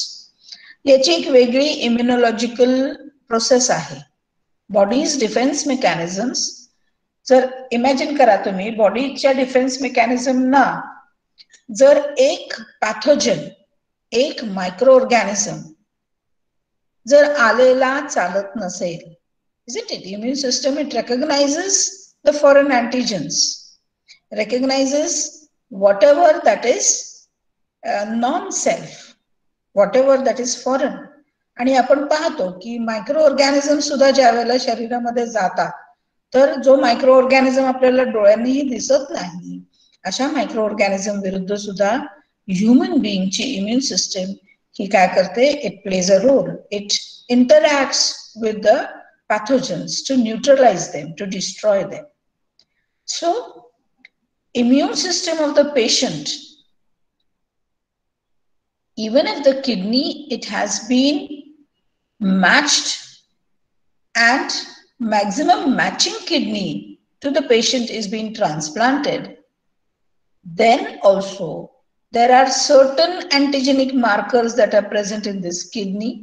याची एक वेगळी इम्युनॉलॉजिकल प्रोसेस आहे. बॉडीज डिफेन्स मेकॅनिझम्स, जर इमॅजिन करा तुम्ही बॉडीच्या डिफेन्स मेकॅनिझमना जर एक पॅथोजन, एक मायक्रो ऑर्गॅनिझम जर आलेला चालत नसेल, isn't it? Immune system, it recognizes the foreign antigens, recognizes whatever that is non-self, whatever that is foreign. आणि आपण पाहतो की मायक्रो ऑर्गॅनिझम सुद्धा ज्या वेळेला शरीरामध्ये जातात, तर जो मायक्रो ऑर्गॅनिझम आपल्याला डोळ्यांनीही दिसत नाही, अशा मायक्रो ऑर्गॅनिझम विरुद्ध सुद्धा ह्युमन बीइंगची इम्युन सिस्टम ही काय करते? It plays a role. It interacts with the pathogens to neutralize them, to destroy them. So, immune system of the patient, even if the kidney, it has been matched and maximum matching kidney to the patient is being transplanted, then also there are certain antigenic markers that are present in this kidney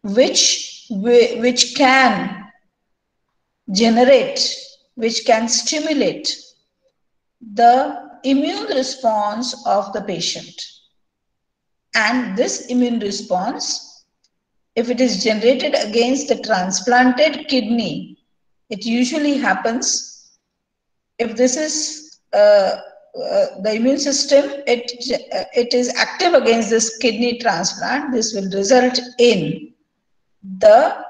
which can generate, which can stimulate the immune response of the patient. And this immune response, if it is generated against the transplanted kidney, it usually happens if this is the immune system, it is active against this kidney transplant, this will result in the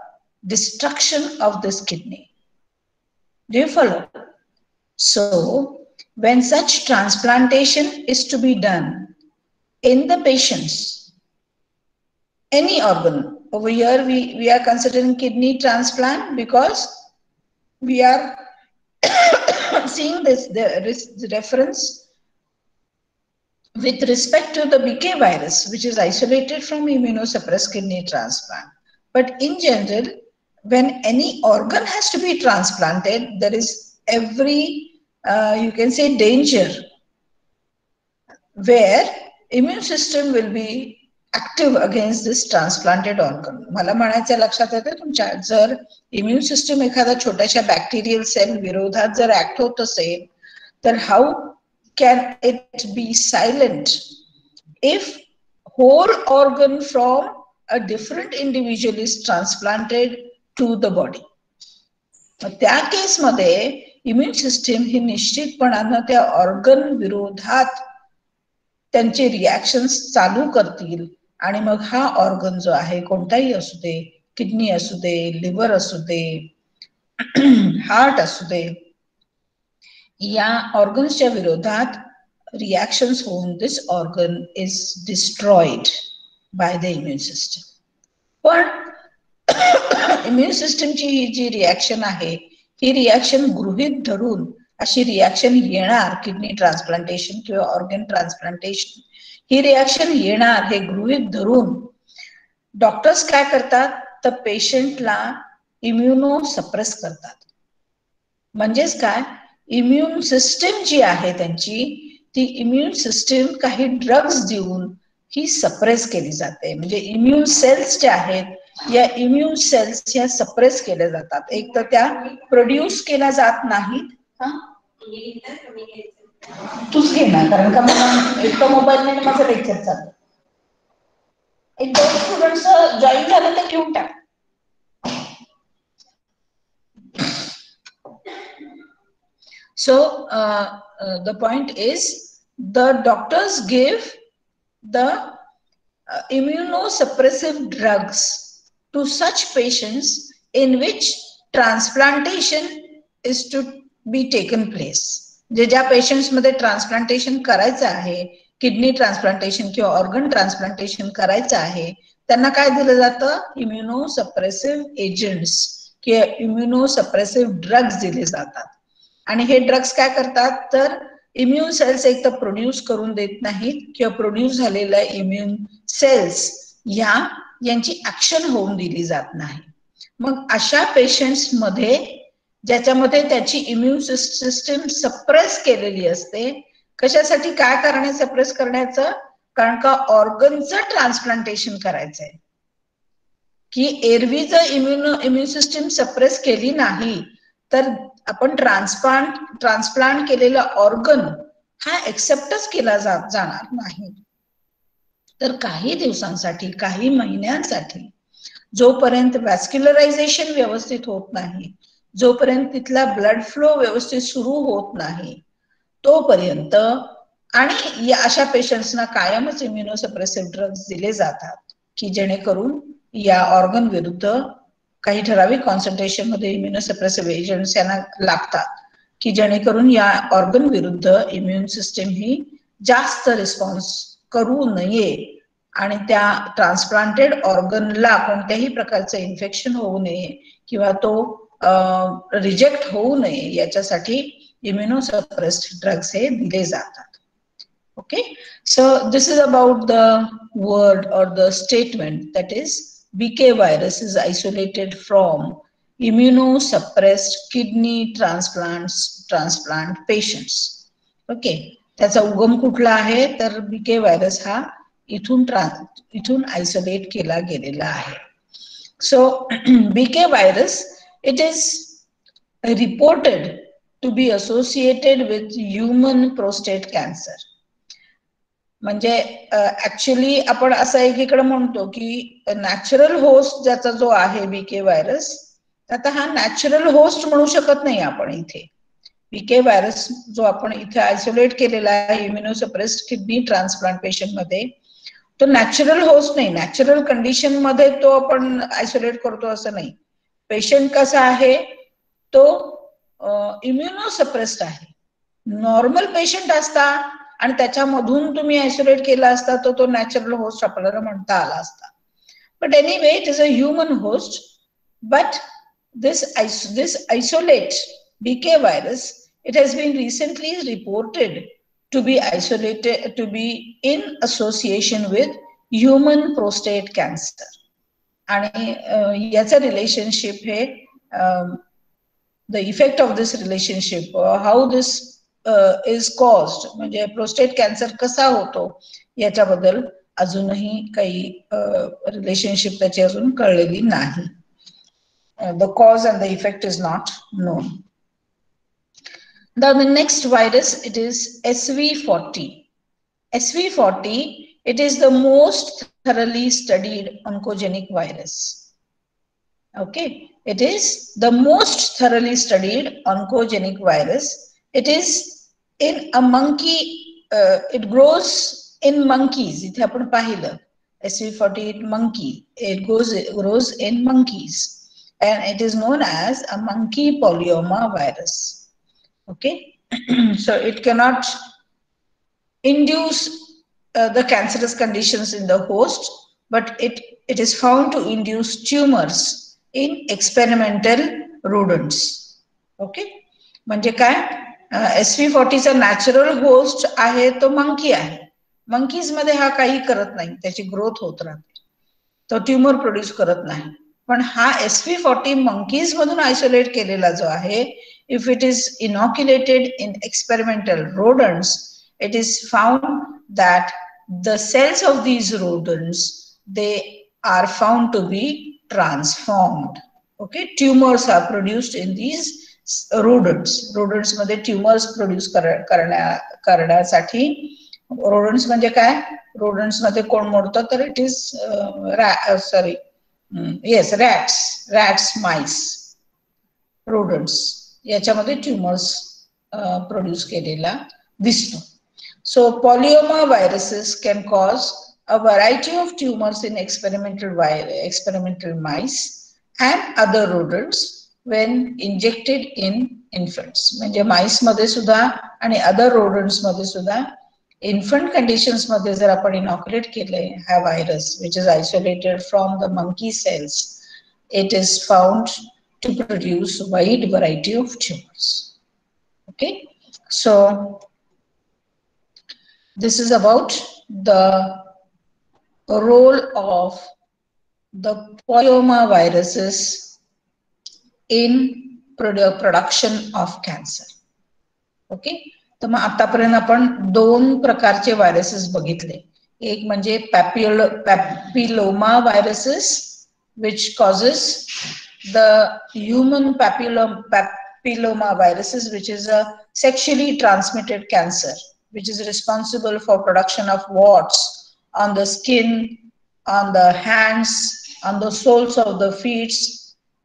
destruction of this kidney. Do you follow? So, when such transplantation is to be done in the patients, any organ, over here we are considering kidney transplant because we are seeing this the reference with respect to the BK virus, which is isolated from immunosuppressed kidney transplant. But in general, when any organ has to be transplanted, there is every, you can say, danger where immune system will be active against this transplanted organ. मला म्हणायचं लक्षात येतं तुमच्या, जर immune system एखाद्या छोट्याशा bacterial cell विरोधात जर ऍक्ट होत असेल, तर how can it be silent if whole organ from a different individual is transplanted to the body. त्या केसमध्ये इम्युन सिस्टीम ही निश्चितपणानं त्या ऑर्गन विरोधात त्यांचे रिॲक्शन्स चालू करतील आणि मग हा ऑर्गन जो आहे, कोणताही असू दे, किडनी असू दे, लिव्हर असू दे, हार्ट असू दे, या ऑर्गन्सच्या विरोधात रिॲक्शन्स होऊन this organ is destroyed by the immune system. पण इम्युन सिस्टमची ही जी रिॲक्शन आहे, ही रिॲक्शन गृहीत धरून अशी रिॲक्शन येणार, किडनी ट्रान्सप्लांटेशन किंवा ऑर्गन ट्रान्सप्लांटेशन ही रिॲक्शन येणार हे गृहीत धरून डॉक्टर्स काय करतात, तर पेशंटला इम्युनो सप्रेस करतात. म्हणजेच काय, इम्युन सिस्टम जी आहे त्यांची, ती इम्युन सिस्टम काही ड्रग्स देऊन ही सप्रेस केली जाते. म्हणजे इम्युन सेल्स ज्या आहेत, या इम्युन सेल्स ह्या सप्रेस केल्या जातात. एक तर त्या प्रोड्यूस केल्या जात नाहीत. तूच घेणार, कारण का मला एक तर मोबाईल नाही, माझं लेक्चर चालू. एक दोन स्टुडंट तिकडचं जॉईन झालं तर घेऊन टाक. So the point is the doctors give the immunosuppressive drugs to such patients in which transplantation is to be taken place. ज्या पेशंट्स मध्ये ट्रान्सप्लांटेशन करायचं आहे, किडनी ट्रान्सप्लांटेशन किंवा ऑर्गन ट्रान्सप्लांटेशन करायचं आहे, त्यांना काय दिलं जातं? इम्युनोसप्रेसिव्ह एजंट्स किंवा इम्युनोसप्रेसिव्ह ड्रग्स दिले जातात. आणि हे ड्रग्स काय करतात तर इम्युन सेल्स एक तर प्रोड्यूस करून देत नाहीत किंवा प्रोड्यूस झालेल्या इम्युन सेल्स यांची ऍक्शन होऊन दिली जात नाही. मग अशा पेशंट्स मध्ये ज्याच्यामध्ये त्याची इम्युन सिस्टीम सप्रेस केलेली असते, कशासाठी, काय करणे सप्रेस करण्याचं? कारण का ऑर्गनचं ट्रान्सप्लांटेशन करायचंय, की एरवी जर इम्युन सिस्टीम सप्रेस केली नाही तर आपण ट्रान्सप्लांट केलेला ऑर्गन हा एक्सेप्टच केला जाणार नाही. तर काही दिवसांसाठी, काही महिन्यांसाठी, जोपर्यंत वॅस्क्युलरायझेशन व्यवस्थित होत नाही, जोपर्यंत तिथला ब्लड फ्लो व्यवस्थित सुरू होत नाही, तोपर्यंत आणि या अशा पेशंट्सना कायमच इम्युनोसप्रेसिव्ह ड्रग्स दिले जातात, की जेणेकरून या ऑर्गन विरुद्ध काही ठराविक कॉन्सन्ट्रेशन मध्ये इम्युनोसप्रेसिव्ह एजंट्स यांना लागतात, की जेणेकरून या ऑर्गन विरुद्ध इम्युन सिस्टीम ही जास्त रिस्पॉन्स करू नये आणि त्या ट्रान्सप्लांटेड ऑर्गनला कोणत्याही प्रकारचं इन्फेक्शन होऊ नये किंवा तो रिजेक्ट होऊ नये याच्यासाठी इम्युनोसप्रेस्ड ड्रग्स हे दिले जातात. Okay, so this is about the word or the statement that is BK virus is isolated from immunosuppressed kidney transplant patients. Okay, त्याचा उगम कुठला आहे तर BK व्हायरस हा इथून आयसोलेट केला गेलेला आहे. So BK virus it is reported to be associated with human prostate cancer. म्हणजे ऍक्च्युली आपण असं एकीकडे म्हणतो की नॅचरल होस्ट ज्याचा जो आहे BK व्हायरस, आता हा नॅचरल होस्ट म्हणू शकत नाही आपण इथे. BK व्हायरस जो आपण इथे आयसोलेट केलेला आहे इम्युनोसप्रेस्ड किडनी ट्रान्सप्लांट पेशंट मध्ये, तो नॅचरल होस्ट नाही. नॅचरल कंडिशन मध्ये तो आपण आयसोलेट करतो असं नाही. पेशंट कसा आहे तो इम्युनोसप्रेस्ड आहे. नॉर्मल पेशंट असता आणि त्याच्यामधून तुम्ही आयसोलेट केला असता तो नॅचरल होस्ट आपल्याला म्हणता आला असता. But anyway it is a human host. But this isolate BK virus, it has been recently reported to be isolated, to be in association with human prostate cancer. आणि याचा relationship हे the effect of this relationship, how this is caused, म्हणजे prostate cancer कसा होतो याच्याबद्दल अजूनही काही relationship त्याची अजून कळलेली नाही. The cause and the effect is not known. Now the next virus, it is SV40. SV40, it is the most thoroughly studied oncogenic virus. Okay, it is the most thoroughly studied oncogenic virus. It is in a monkey, it grows in monkeys. इथे आपण पाहिलं SV40 monkey, it grows in monkeys. And it is known as a monkey polyoma virus. Okay, so it cannot induce the cancerous conditions in the host, but it is found to induce tumors in experimental rodents. Okay, म्हणजे काय, SV40 चा natural host आहे तो monkey आहे. Monkeys मध्ये हा काही करत नाही, त्याची ग्रोथ होत राहते, तो ट्यूमर प्रोड्यूस करत नाही. पण हा SV40 मंकीज मधून आयसोलेट केलेला जो आहे, if it is inoculated in experimental rodents, it is found that the cells of these rodents, they are found to be transformed. Okay, tumors are produced in these rodents. Rodents मध्ये tumors produce करण्यासाठी रोडंट्स म्हणजे काय? रोडंट्स मध्ये कोण मोडतं तर it is sorry yes rats mice rodents याच्यामध्ये tumours produce केलेला दिसतो. So polyoma viruses can cause a variety of tumors in experimental mice and other rodents when injected in infants. म्हणजे माइस मध्ये सुद्धा आणि अदर रोडंट्स मध्ये सुद्धा इन्फंट कंडिशन्स मध्ये जर आपण इनॉक्युलेट केले हा virus which is isolated from the monkey cells, it is found to produce wide variety of tumors. Okay, so this is about the role of the polyoma viruses in production of cancer. Okay, तर मग आतापर्यंत आपण दोन प्रकारचे viruses बघितले. एक म्हणजे papilloma viruses which causes the human papilloma viruses, which is a sexually transmitted cancer which is responsible for production of warts on the skin, on the hands, on the soles of the feet.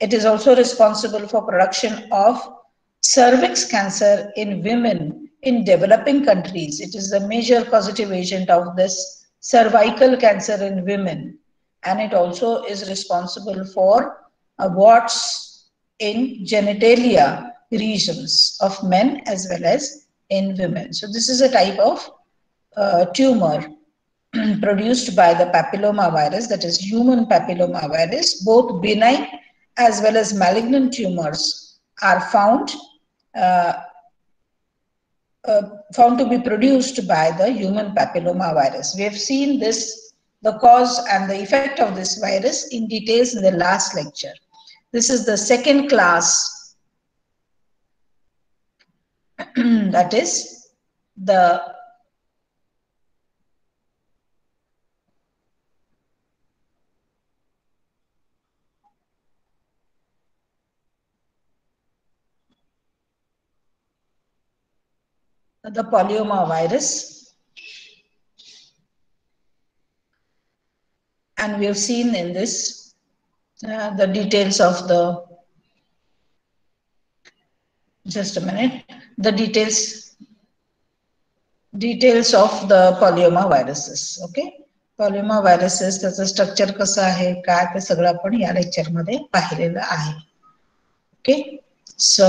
It is also responsible for production of cervix cancer in women in developing countries. It is the major causative agent of this cervical cancer in women, and it also is responsible for warts in genitalia regions of men as well as in women. So this is a type of tumor produced by the papilloma virus, that is human papilloma virus. Both benign as well as malignant tumors are found to be produced by the human papilloma virus. We have seen this, the cause and the effect of this virus in details in the last lecture. This is the second class, that is the polyoma virus, and we have seen in this the details of the, just a minute, the details of the polyoma viruses. Okay, polyoma viruses, त्याचं structure कसं आहे काय ते सगळं आपण या lecture मध्ये पाहिलेलं आहे. Okay, so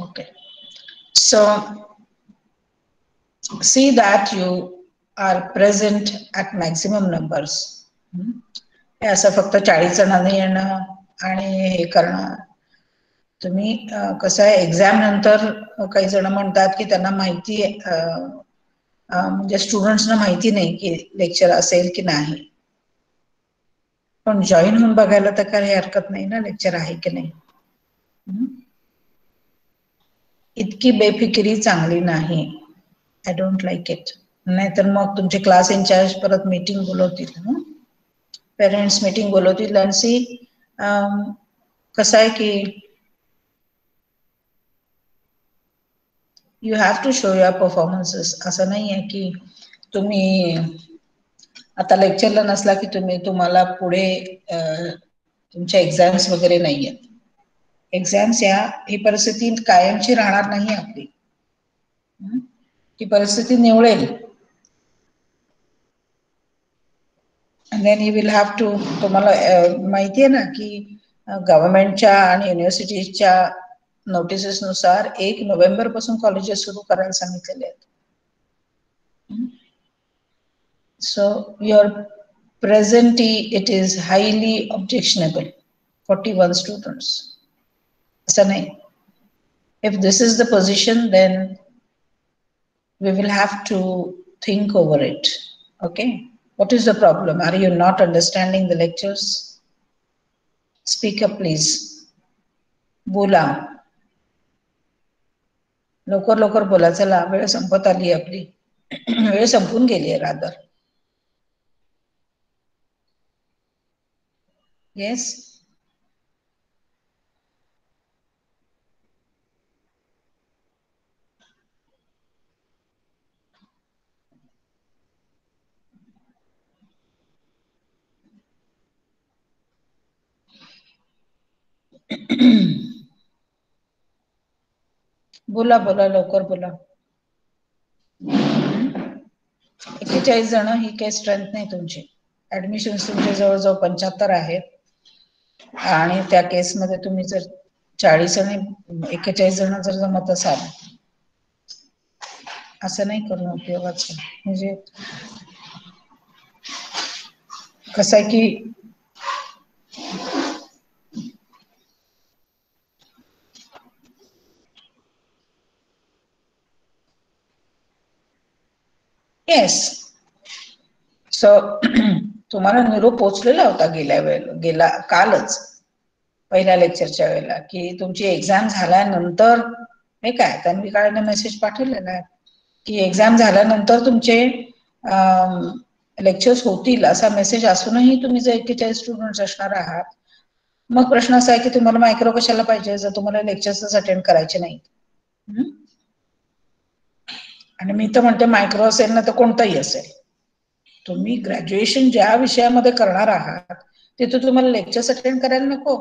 okay, so see that you are present at maximum numbers. हे असं फक्त 40 जणांनी येणं आणि हे करणं, तुम्ही कसं आहे एक्झाम नंतर काही जण म्हणतात की त्यांना माहिती म्हणजे स्टुडंट्सना माहिती नाही की लेक्चर असेल की नाही, पण जॉईन होऊन बघायला तर काही हरकत नाही ना लेक्चर आहे की नाही. इतकी बेफिकिरी चांगली नाही, आय डोंट लाईक इट. नाहीतर मग तुमचे क्लास इन्चार्ज परत मीटिंग बोलवतील, पेरेंट्स मीटिंग बोलवतील आणि सी कसं आहे की you have to show your performances. असं नाही आहे की तुम्ही आता लेक्चरला नसला की तुम्हाला पुढे तुमच्या एक्झाम्स वगैरे नाही आहेत. एक्झाम्स ही परिस्थिती कायमची राहणार नाही आपली, ती परिस्थिती निवळेल. and then you will have to, तुम्हाला माहिती आहे ना की गव्हर्नमेंटच्या आणि युनिव्हर्सिटीच्या नोटिसेस नुसार 1 नोव्हेंबर पासून कॉलेजेस सुरू करायला सांगितलेले आहेत. So your presentee, it is highly objectionable. 41 students. असं नाही. If this is the position, then we will have to think over it. Okay. What is the problem? Are you not understanding the lectures? Speak up, please. बोला. लवकर बोला. चला, वेळ संपत आली आपली. वेळ संपून गेली आहे रादर. Yes. बोला बोला लवकर बोला. 41 जण ही काही स्ट्रेंथ नाही तुमची. ऍडमिशन तुमचे जवळजवळ 75 आहेत आणि त्या केसमध्ये तुम्ही जर 40 आणि 41 जण जर जमत असाल, असं नाही करणं उपयोगाचं. म्हणजे कसं आहे की येस, सो तुम्हाला निरोप पोचलेला होता गेला कालच पहिल्या लेक्चरच्या वेळेला की तुमची एक्झाम झाल्यानंतर, हे काय त्यांनी काळाने मेसेज पाठवलेला आहे की एक्झाम झाल्यानंतर तुमचे लेक्चर्स होतील असा मेसेज असूनही तुम्ही जर 41 स्टुडंट्स असणार आहात, मग प्रश्न असा आहे की तुम्हाला मायक्रो कशाला पाहिजे जर तुम्हाला लेक्चर्स अटेंड करायचे नाही. आणि मी तर म्हणते मायक्रो असेल ना तर कोणताही असेल, तुम्ही ग्रॅज्युएशन ज्या विषयामध्ये करणार आहात तिथे तुम्हाला लेक्चर्स अटेंड करायला नको.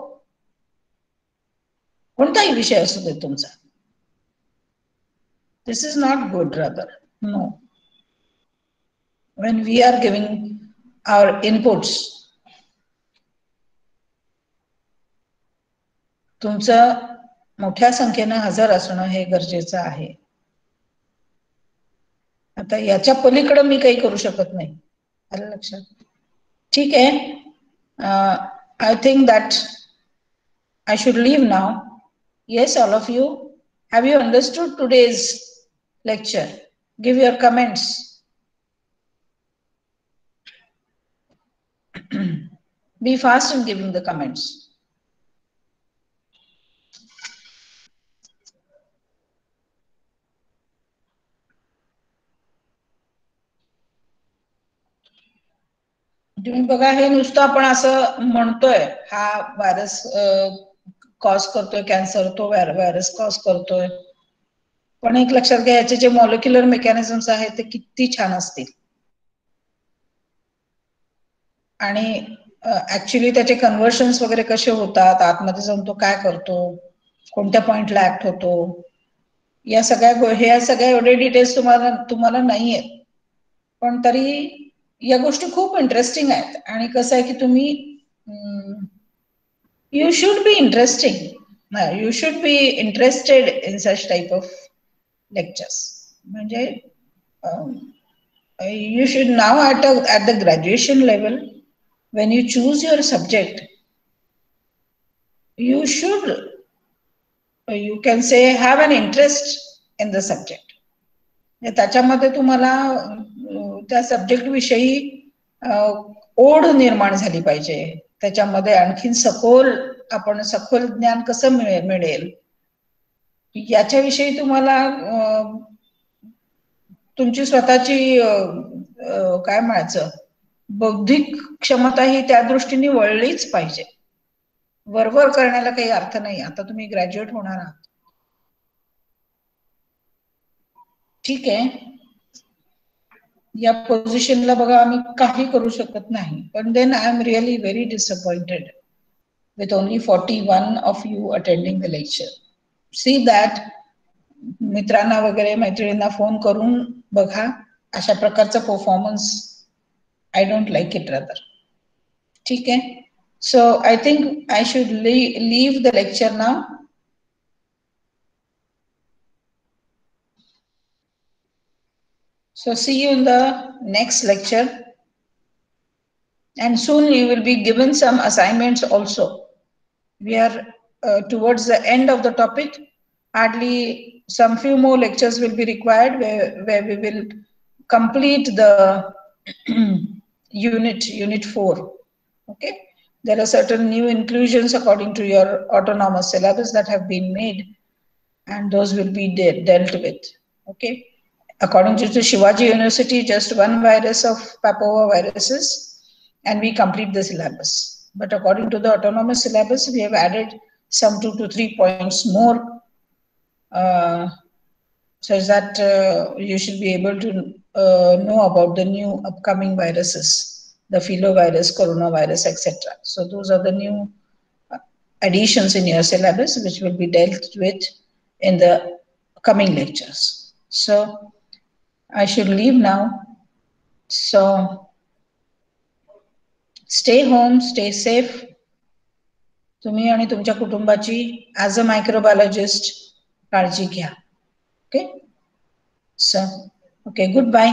कोणताही विषय असू दे तुमचा. This is not good rather. No. When we are giving our inputs, तुमचं मोठ्या संख्येने हजर असणं हे गरजेचं आहे. आता याच्या पलीकडे मी काही करू शकत नाही. आलं लक्षात? ठीक आहे. I think that I should leave now. Yes, all of you, have you understood today's lecture? Give your comments. Be fast in giving the comments. तुम्ही बघा, हे नुसतं आपण असं म्हणतोय हा व्हायरस कॉज करतोय कॅन्सर, तो व्हायरस कॉज करतोय, पण एक लक्षात घ्या याचे जे मॉलिक्युलर मेकॅनिझम्स आहेत ते किती छान असतील आणि ऍक्च्युली त्याचे कन्व्हर्शन्स वगैरे कसे होतात, आतमध्ये जाऊन तो काय करतो, कोणत्या पॉइंटला ऍक्ट होतो, या सगळ्या एवढे डिटेल्स तुम्हाला नाही आहेत, पण तरी या गोष्टी खूप इंटरेस्टिंग आहेत. आणि कसं आहे की तुम्ही you should be interested in such type of lectures. म्हणजे you should now at the graduation level, when you choose your subject, you should, you can say, have an interest in the subject. त्याच्यामध्ये तुम्हाला त्या subject विषयी ओढ निर्माण झाली पाहिजे. त्याच्यामध्ये आणखीन सखोल ज्ञान कसं मिळेल याच्याविषयी तुम्हाला तुमची स्वतःची काय म्हणायचं बौद्धिक क्षमता ही त्या दृष्टीने वळलीच पाहिजे. वरवर करण्याला काही अर्थ नाही. आता तुम्ही ग्रॅज्युएट होणार आहात, ठीक आहे. या पोझिशनला बघा आम्ही काही करू शकत नाही, पण then I am really very disappointed with only 41 of you attending the lecture. See that मित्रांना वगैरे मैत्रिणींना फोन करून बघा अशा प्रकारचा performance. I don't like it rather. ठीक आहे. So I think I should leave the lecture now. So see you in the next lecture, and soon you will be given some assignments also. We are towards the end of the topic. Hardly some few more lectures will be required where we will complete the unit 4. Okay, there are certain new inclusions according to your autonomous syllabus that have been made, and those will be dealt with. Okay, according to the Shivaji University, just one virus of Papova viruses, and we complete the syllabus. but according to the autonomous syllabus, we have added some 2 to 3 points more, such that you should be able to know about the new upcoming viruses, the filovirus, coronavirus, etc. So those are the new additions in your syllabus, which will be dealt with in the coming lectures. So I should leave now. So stay home, stay safe. तुम्ही आणि तुमच्या कुटुंबाची as a microbiologist काळजी घ्या. Okay, so okay, good bye.